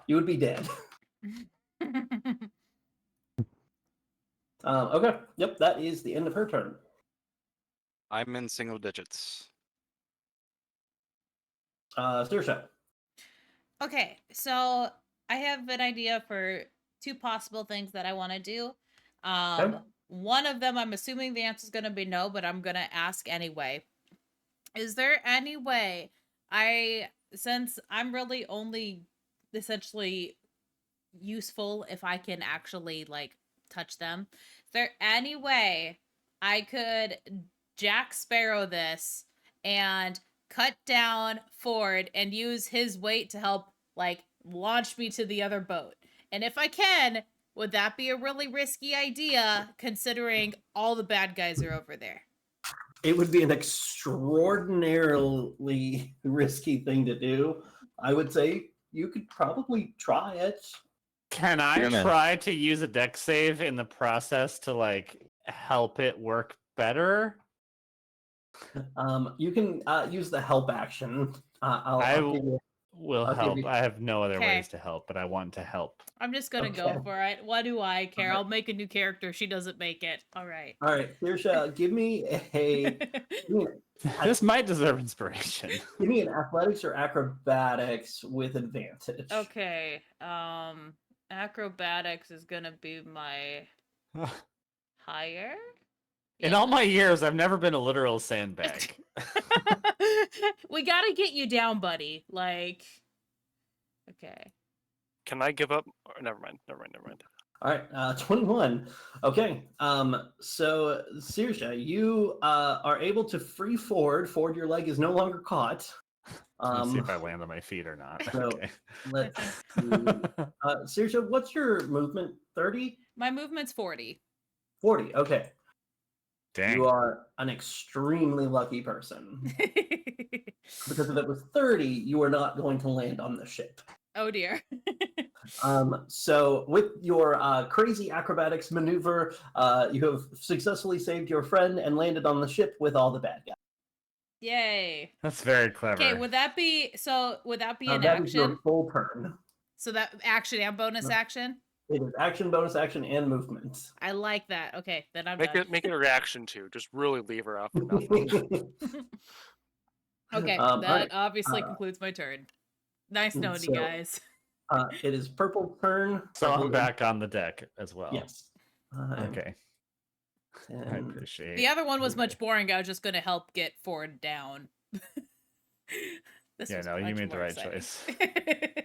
You would be dead. Okay. Yep, that is the end of her turn. I'm in single digits. Saoirse. Okay, so I have an idea for 2 possible things that I want to do. One of them, I'm assuming the answer is going to be no, but I'm going to ask anyway. Is there any way since I'm really only essentially useful if I can actually like touch them, is there any way I could Jack Sparrow this and cut down Ford and use his weight to help like launch me to the other boat? And if I can, would that be a really risky idea considering all the bad guys are over there? It would be an extraordinarily risky thing to do. I would say you could probably try it. Can I You're gonna- try to use a deck save in the process to like help it work better? You can use the help action. I'll give you. Will I'll give help. you- I have no other Okay. ways to help, but I want to help. I'm just gonna Okay. go for it. What do I care? Alright. I'll make a new character. She doesn't make it. All right. All right, Saoirse, give me This might deserve inspiration. an athletics or acrobatics with advantage. Okay. Acrobatics is gonna be my higher. In all my years, I've never been a literal sandbag. We gotta get you down, buddy. Like, okay. Can I give up? Or, never mind. All right, 21. Okay, so Sirsha, you are able to free forward. Forward, your leg is no longer caught. Let's see if I land on my feet or not. so Okay. let's see. Sirsha, what's your movement? 30? My movement's 40. 40. Okay. Dang. You are an extremely lucky person. Because if it was 30, you are not going to land on the ship. Oh dear. So with your crazy acrobatics maneuver, you have successfully saved your friend and landed on the ship with all the bad guys. Yay. That's very clever. Okay, would that be an That is your action? full turn. So that action and bonus No. action? It is action, bonus action, and movement. I like that. Okay, then I'm Make done. it a reaction too. Just really leave her out for nothing. Okay, all that right. obviously concludes my turn. Nice knowing you So- guys. It is purple turn. So Purple I'm back on the deck as well. Yes. Okay. I And, appreciate The other one was much boring. I was just gonna help get Ford down. This Yeah, was no, you much made the more right exciting.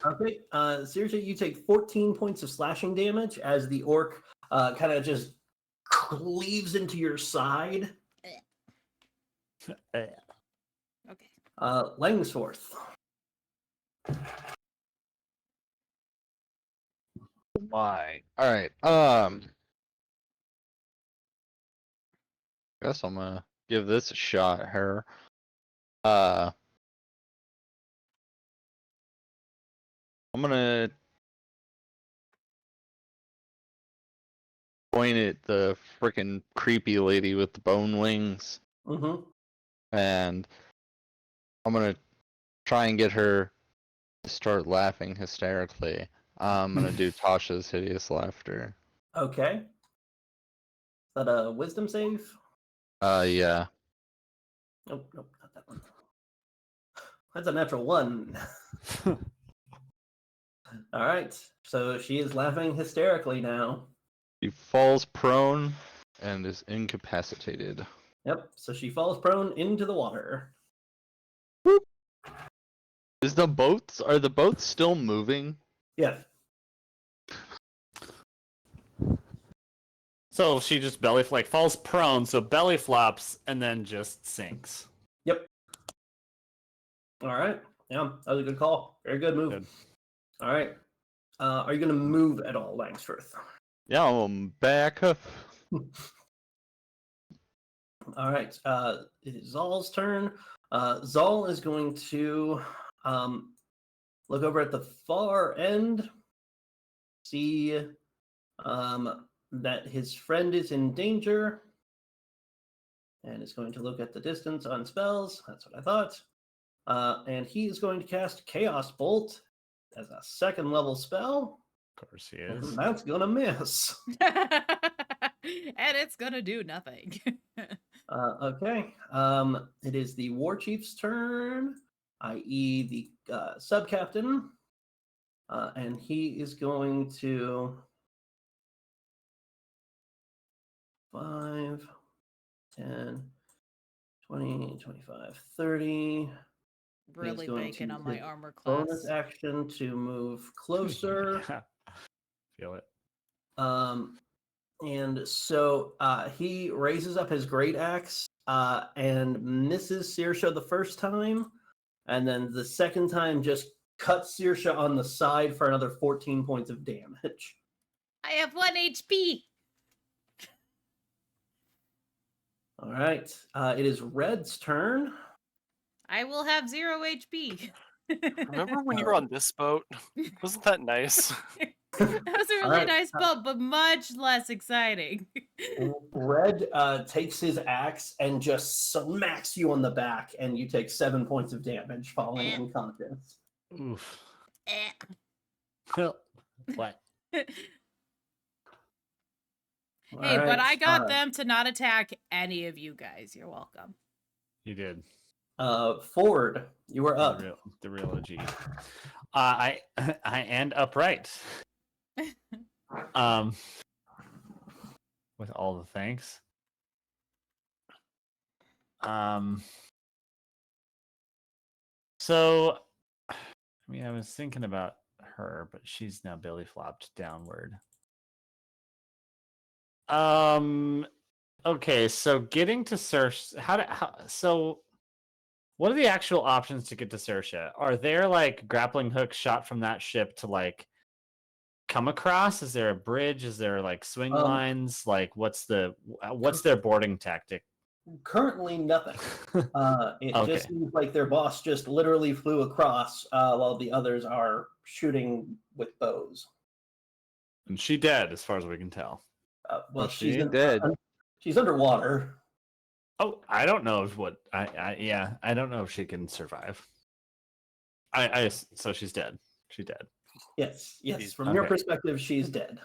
okay. Seriously, you take 14 points of slashing damage as the orc kind of just cleaves into your side. Okay. Langsforth. My. All right. Guess I'm gonna give this a shot here. I'm gonna point at the freaking creepy lady with the bone wings, Mm-hmm. and I'm gonna try and get her to start laughing hysterically. I'm gonna do Tasha's hideous laughter. Okay. Is that a wisdom save? Yeah. Nope, not that one. That's a natural 1. All right. So she is laughing hysterically now. She falls prone and is incapacitated. Yep. So she falls prone into the water. Are the boats still moving? Yeah. So she just falls prone, so belly flops and then just sinks. Yep. All right. Yeah, that was a good call. Very good move. Good. All right. Are you going to move at all, Langsforth? Yeah, I'm back up. All right. It is Zal's turn. Zal is going to look over at the far end, see that his friend is in danger, and is going to look at the distance on spells. That's what I thought. And he is going to cast Chaos Bolt as a 2nd level spell. Of course he And is. that's going to miss. And it's gonna do nothing. Okay. It is the War Chief's turn, i.e., the sub-captain. And he is going to 5, 10, 20, 25, 30. Really going banking to on my hit armor class. Bonus action to move closer. Feel it. And so he raises up his great axe and misses Sirsha the first time, and then the second time just cuts Sirsha on the side for another 14 points of damage. I have 1 HP. All right, it is Red's turn. I will have 0 HP. Remember when you were on this boat? Wasn't that nice? That was a really Alright, nice boat, but much less exciting. Red takes his axe and just smacks you on the back, and you take 7 points of damage, falling unconscious. Oof. Eh. What? Hey, All but right, I got them to not attack any of you guys. You're welcome. You did. Ford, you are up. The real OG. I end upright. With all the thanks. So, I mean, I was thinking about her, but she's now belly flopped downward. Okay, so getting to Saoirse, so what are the actual options to get to Saoirse? Are there like grappling hooks shot from that ship to like come across? Is there a bridge? Is there like swing lines? Like what's their boarding tactic? Currently, nothing. It Okay. just seems like their boss just literally flew across while the others are shooting with bows. And she dead, as far as we can tell. Well, she she's ain't dead. She's underwater. Oh, I don't know if what I don't know if she can survive. So she's dead. She's dead. Yes. She's- From your okay. perspective, she's dead.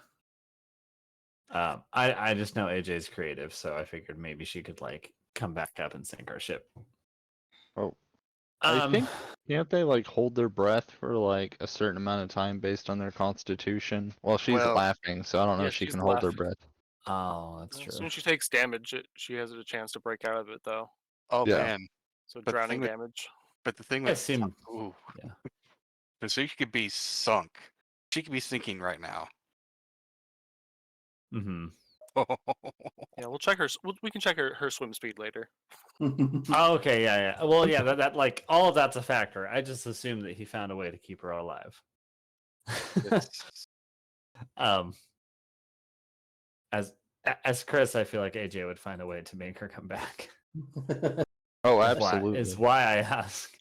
I just know AJ's creative, so I figured maybe she could like come back up and sink our ship. Oh, I Um, think can't they like hold their breath for like a certain amount of time based on their constitution? Well, she's Well, laughing, so I don't know yeah, if she she's can hold her laughing. breath. Oh, that's As true. soon as she takes damage, she has a chance to break out of it, though. Oh Yeah. man, So But the drowning thing that- damage. but the thing I with assume. ooh, Yeah. but so she could be sunk. She could be sinking right now. Mm-hmm. Yeah, we'll check her. We can check her swim speed later. Oh, okay, yeah. Well, yeah, that like all of that's a factor. I just assumed that he found a way to keep her alive. It's- um, as Chris, I feel like AJ would find a way to make her come back. Oh, Is why- absolutely. is why I ask.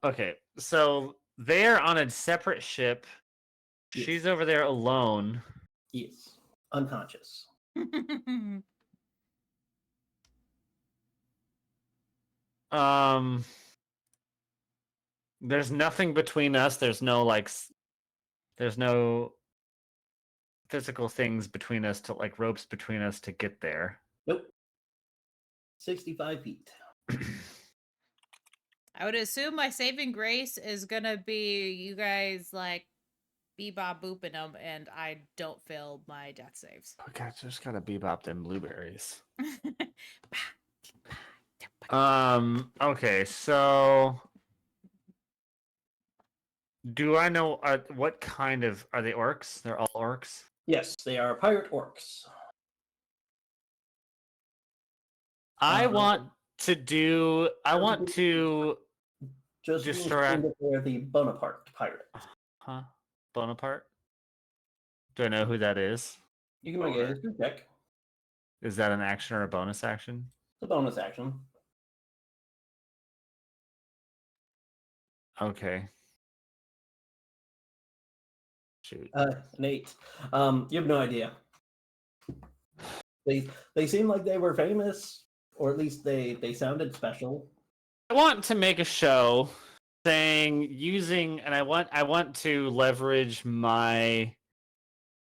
Okay, so they're on a separate ship. Yes. She's over there alone. Yes. Unconscious. There's nothing between us. There's no there's no physical things between us to like ropes between us to get there. Nope. 65 feet. I would assume my saving grace is gonna be you guys like bebop booping them, and I don't fail my death saves. Okay, just gotta bebop them blueberries. Bah. Okay, so do I know what kind of are they orcs? They're all orcs. Yes, they are pirate orcs. I Um, want to Just Destroy- understand that they're the Bonaparte pirate. huh? Bonaparte? Do I know who that is? You can make a history check. Is that an action or a bonus action? It's a bonus action. Okay. Shoot. An 8. You have no idea. They seem like they were famous, or at least they sounded special. I want to make a show saying using and I want to leverage my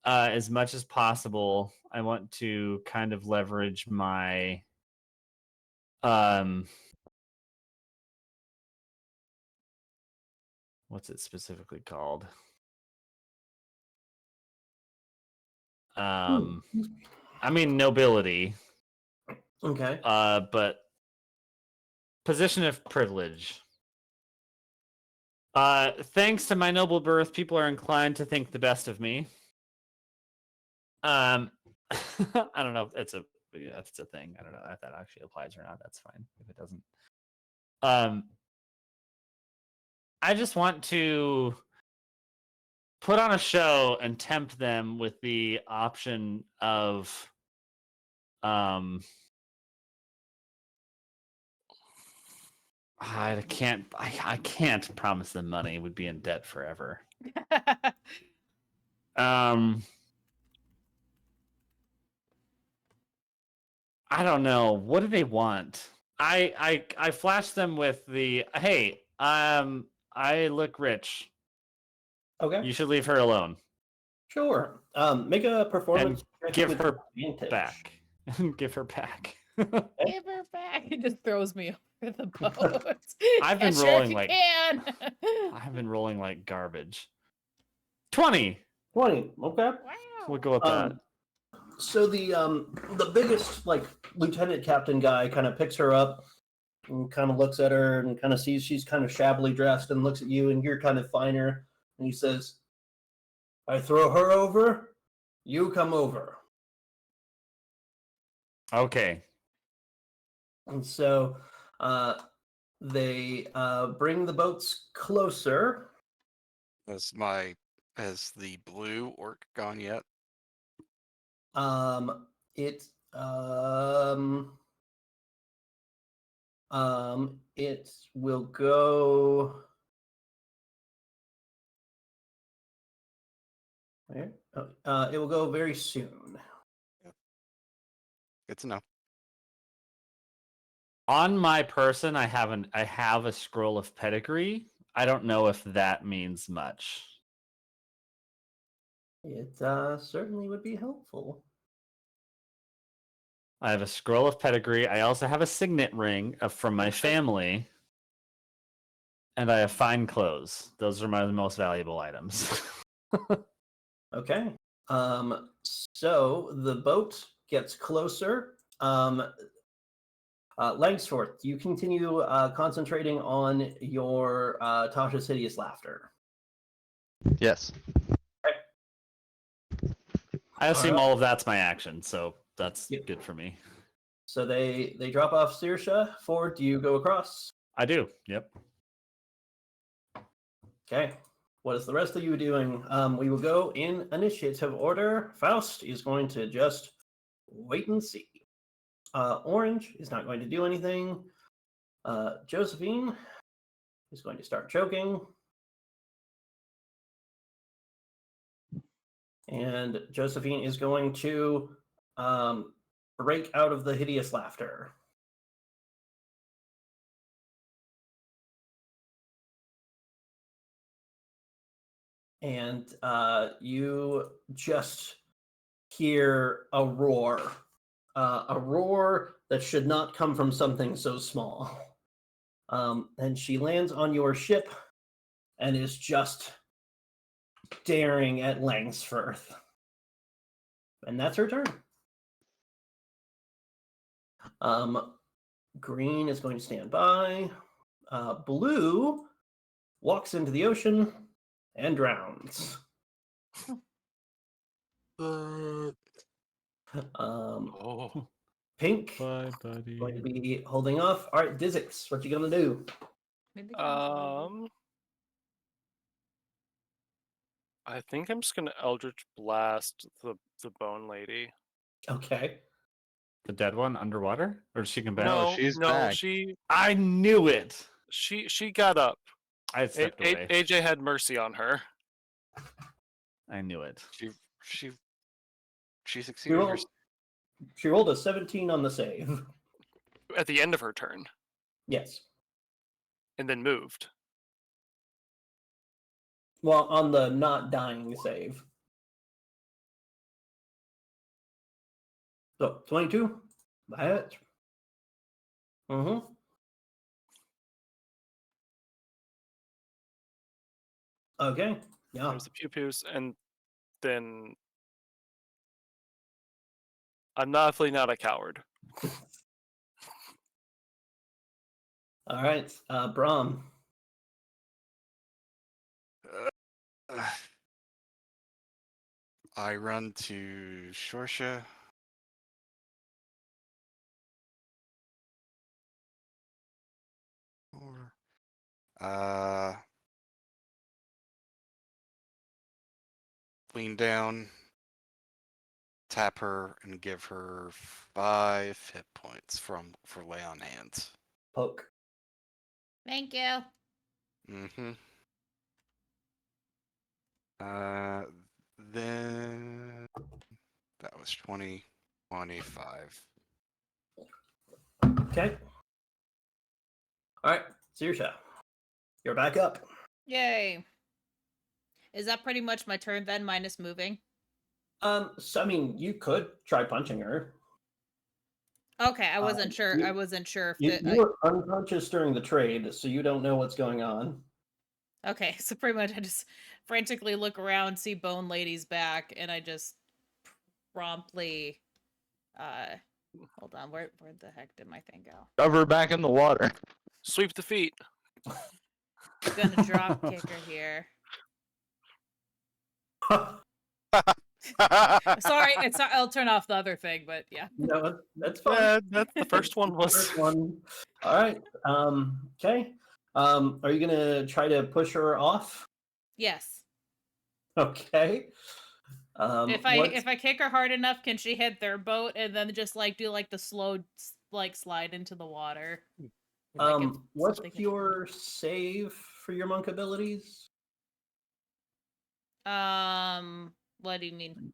as much as possible. I want to kind of leverage my what's it specifically called? I mean nobility. Okay. But position of privilege. Thanks to my noble birth, people are inclined to think the best of me. I don't know if it's a thing. I don't know if that actually applies or not. That's fine if it doesn't. I just want to put on a show and tempt them with the option of I can't promise them money. We'd be in debt forever. I don't know. What do they want? I flash them with the hey, I look rich. Okay. You should leave her alone. Sure. Make a performance check Give with her advantage. back. Give her back. Give her back. It just throws me over the boat. I've been Yeah, sure rolling you like- can. I've been rolling like garbage. 20. 20. Okay. Wow. We'll go with that. So the biggest like lieutenant captain guy kind of picks her up and kind of looks at her and kind of sees she's kind of shabbily dressed and looks at you and you're kind of finer and he says, "I throw her over, you come over." Okay. And so they bring the boats closer. Has the blue orc gone yet? It it will go. Where? Oh, it will go very soon. Good to know. On my person, I have a scroll of pedigree. I don't know if that means much. It certainly would be helpful. I have a scroll of pedigree. I also have a signet ring from my family. And I have fine clothes. Those are my most valuable items. Okay. So the boat gets closer. Langsforth, you continue concentrating on your Tasha's hideous laughter. Yes. I assume Alright. all of that's my action, so that's Yep. good for me. So they drop off Sirsha. Ford, do you go across? I do. Yep. Okay. What is the rest of you doing? We will go in initiative order. Faust is going to just wait and see. Orange is not going to do anything. Josephine is going to start choking. And Josephine is going to break out of the hideous laughter. And you just hear a roar that should not come from something so small. And she lands on your ship and is just staring at Langsforth. And that's her turn. Green is going to stand by. Blue walks into the ocean and drowns. Oh, Pink Bye, buddy. going to be holding off. All right, Dizix, what you gonna do? Maybe convoluted. I think I'm just gonna Eldritch Blast the bone lady. Okay. The dead one underwater? Or she can back? No, she's back. I knew it. She got up. I stepped away. AJ had mercy on her. I knew it. she She succeeded. rolled a 17 on the save. At the end of her turn, Yes. and then moved. Well, on the not dying save. So 22. That. Mm-hmm. Okay. Yeah. There's the pew pews, and then I'm definitely not a coward. All right. Brahm. I run to Shorsha. Lean down, tap her, and give her 5 hit points for lay on hands. Poke. Thank you. Mm-hmm. Then that was 20, 25. Okay. All right. Sirsha. You're back up. Yay. Is that pretty much my turn then, minus moving? So I mean, you could try punching her. Okay, I wasn't sure. you- I wasn't sure if You were unconscious during the trade, so you don't know what's going on. Okay, so pretty much I just frantically look around, see Bone Lady's back, and I just promptly hold on, where the heck did my thing go? Shove her back in the water. Sweep the feet. Gonna drop kick her here. Sorry, it's not, I'll turn off the other thing, but yeah. No, that's fine. That's the first one was. First one. All right. Okay. Are you gonna try to push her off? Yes. Okay. If I kick her hard enough, can she hit their boat and then just like do like the slow like slide into the water? Like if what's something- your save for your monk abilities? What do you mean?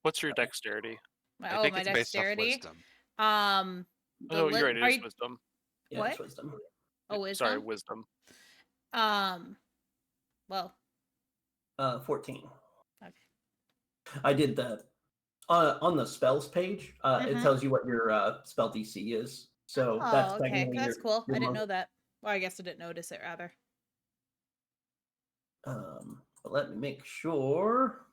What's your dexterity? I Oh, think my it's based off dexterity. wisdom. The Oh, li- you're right. are It is you- wisdom. Yeah, What? it's wisdom. Oh, Sorry, wisdom? wisdom. Well, 14. okay. I did that on the spells page. It Mhm. tells you what your spell DC is. So that's Oh, okay. technically That's your, cool. your I didn't monk. know that. Well, I guess I didn't notice it rather. But let me make sure.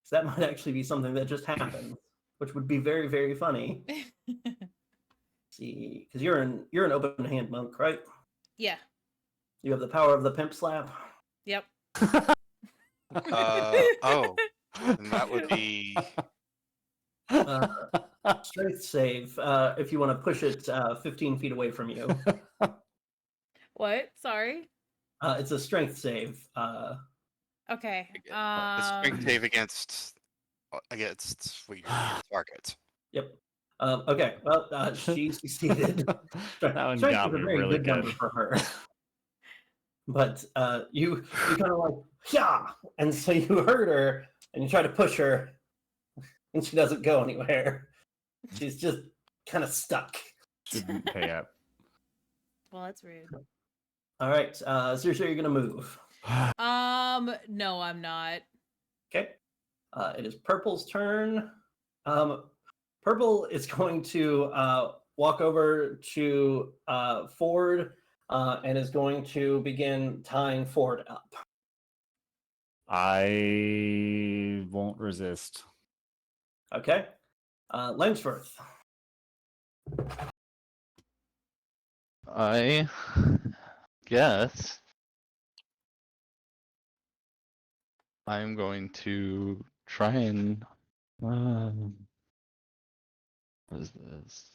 'Cause that might actually be something that just happened, which would be very, very funny. See, because you're an open hand monk, right? Yeah. You have the power of the pimp slap. Yep. Oh, and that would be Strength save if you want to push it 15 feet away from you. What? Sorry. It's a strength save. Okay. a strength save against your target. Yep. Okay. Well, she succeeded. That one Strength got is a me very really good number good. for her. But you kind of like, yeah, and so you hurt her and you try to push her, and she doesn't go anywhere. She's just kind of stuck. Shouldn't pay up. Well, that's rude. All right, seriously, you're gonna move. No, I'm not. Okay. It is Purple's turn. Purple is going to walk over to Ford and is going to begin tying Ford up. I won't resist. Okay. Langsforth. I guess I'm going to try and what is this?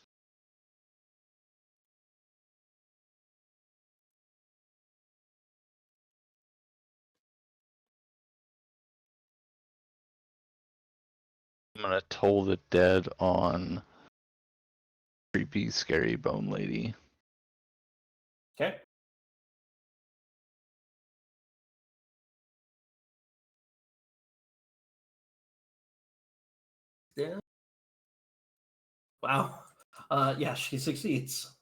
I'm gonna toll the dead on creepy, scary bone lady. Okay. Yeah. Wow. Yeah, she succeeds.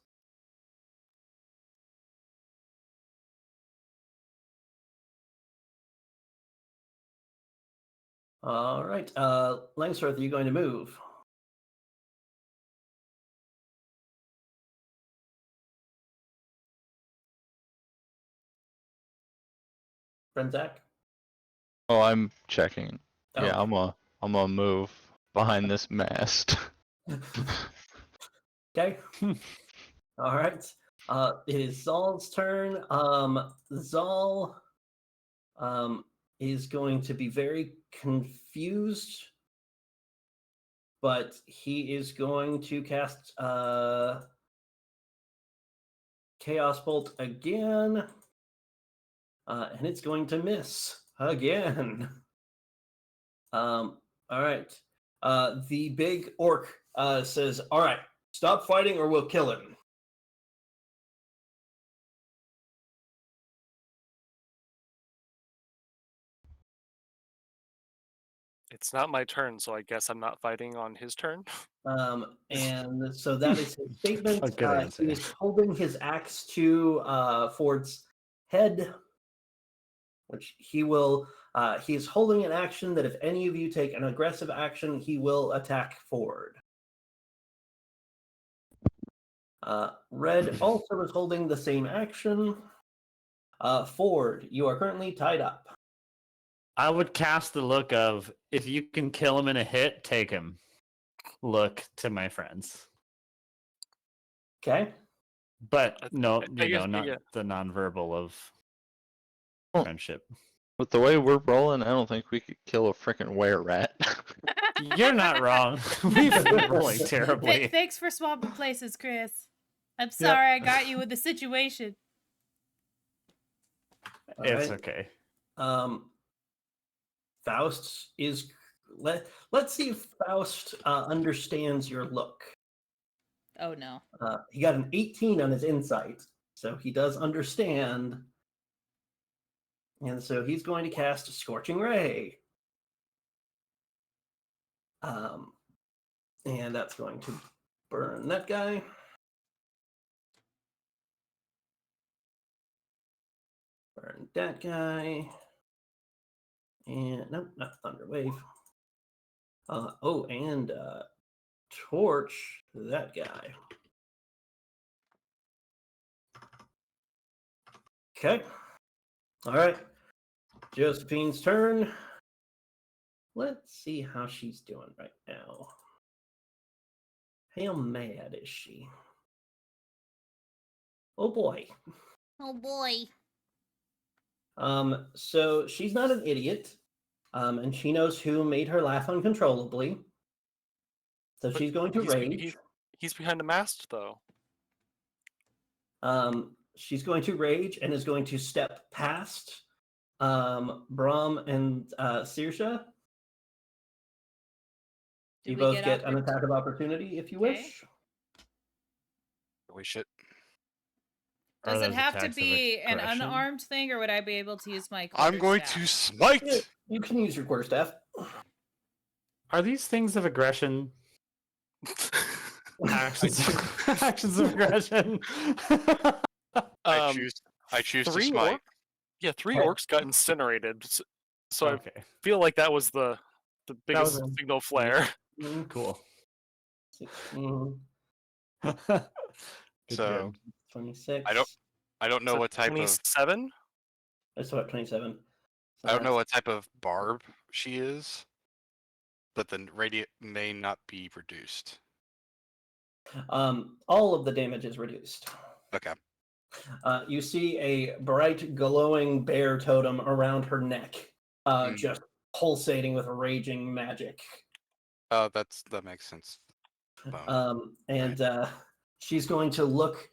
All right. Langsworth, are you going to move? Brenzak? Oh, I'm checking. Oh, Yeah, I'm gonna move behind this mast. okay. All right. It is Zal's turn. Zal is going to be very confused, but he is going to cast Chaos Bolt again, and it's going to miss again. All right. The big orc says, "All right, stop fighting, or we'll kill him." It's not my turn, so I guess I'm not fighting on his turn. And so that is his statement. A good answer. He is holding his axe to Ford's head, which he will. He's holding an action that if any of you take an aggressive action, he will attack Ford. Red also is holding the same action. Ford, you are currently tied up. I would cast the look of if you can kill him in a hit, take him. Look to my friends. Okay. But no, I you guess, know, not yeah. the nonverbal of Well- friendship. With the way we're rolling, I don't think we could kill a freaking were rat. You're not wrong. We've been rolling terribly. Thanks for swapping places, Chris. I'm Yep. sorry I got you with the situation. All It's right. okay. Faust is. Let's see if Faust understands your look. Oh no. He got an 18 on his insight, so he does understand. And so he's going to cast Scorching Ray. And that's going to burn that guy. Burn that guy. And nope, not Thunder Wave. And torch that guy. Okay. All right. Josephine's turn. Let's see how she's doing right now. How mad is she? Oh boy. Oh boy. So she's not an idiot. And she knows who made her laugh uncontrollably. So But she's going to rage. He's behind the mast, though. She's going to rage and is going to step past Braum and Saoirse. Do You we both get an oppor- attack of opportunity if you Okay. wish. Holy shit. Are Does it those have to attacks of be an aggression? unarmed thing, or would I be able to use my? I'm going quarterstaff? to smite. Yeah, you can use your quarterstaff. Are these things of aggression? Actions of aggression. I choose to three smite. three Okay. orcs got incinerated. So I Okay, feel like that was the biggest was a- signal flare. Mm, cool. 16, Good So- job. 26. I don't know what type of 27? That's what 27. So I don't know that's- what type of barb she is, but the radiant may not be reduced. All of the damage is reduced. Okay. You see a bright, glowing bear totem around her neck, Hmm. just pulsating with raging magic. Oh, that makes sense. Bone. She's going to look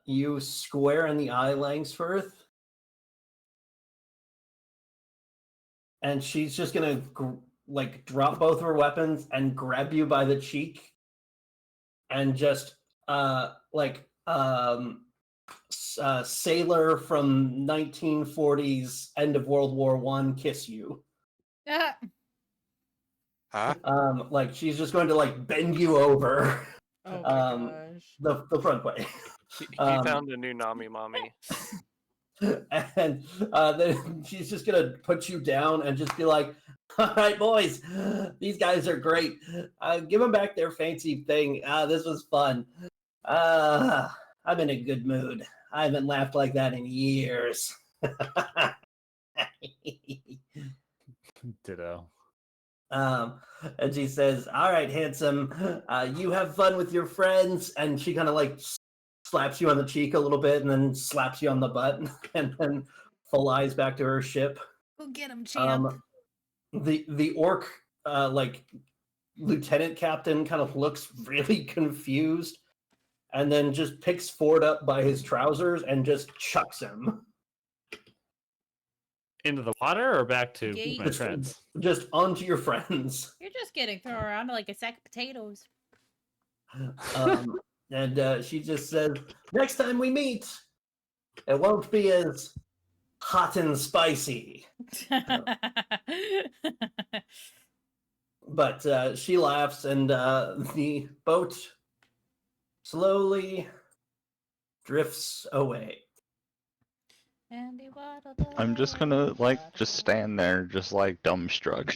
you square in the eye, Langsforth, and she's just gonna drop both of her weapons and grab you by the cheek, and just sailor from 1940s end of World War I kiss you. Ah, Huh? She's just going to bend you over oh Um, my gosh. the front way. He Um, found a new Nami Mommy. And then she's just gonna put you down and just be like, "All right, boys, these guys are great. Give them back their fancy thing. This was fun. I'm in a good mood. I haven't laughed like that in years." Ditto. And she says, "All right, handsome, you have fun with your friends." And she kind of slaps you on the cheek a little bit and then slaps you on the butt and then flies back to her ship. Go get him, champ. The orc lieutenant captain kind of looks really confused and then just picks Ford up by his trousers and just chucks him Into the water or back to Yeet. my friends? just onto your friends. You're just getting thrown around like a sack of potatoes. And she just says, "Next time we meet, it won't be as hot and spicy." But she laughs, and the boat slowly drifts away. Andy Waddle I'm just gonna just stand there, just dumbstruck.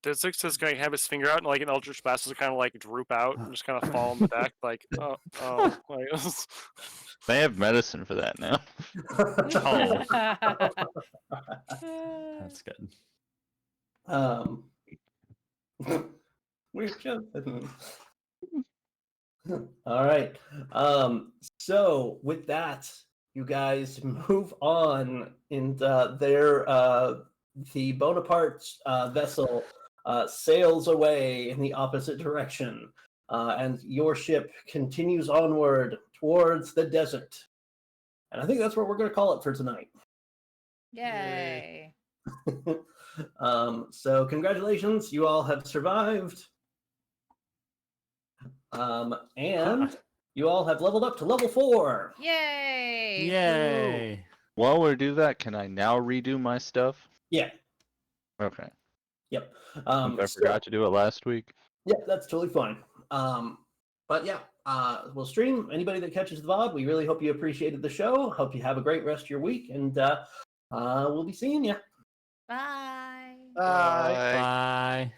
Physics is going to have his finger out, and like an Eldritch Blast is kind of like droop out and just kind of fall on the deck. Like, like, They have medicine for that now. That's good. We're jumping. All right. So with that, you guys move on, and the Bonaparte's vessel sails away in the opposite direction, and your ship continues onward towards the desert. And I think that's what we're going to call it for tonight. Yay. So congratulations, you all have survived. And you all have leveled up to level 4. Yay. Yay. While we do that, can I now redo my stuff? Yeah. Okay. Yep. I forgot to do it last week. Yeah, that's totally fine. But yeah, we'll stream. Anybody that catches the VOD, we really hope you appreciated the show. Hope you have a great rest of your week, and we'll be seeing you. Bye. Bye. Bye.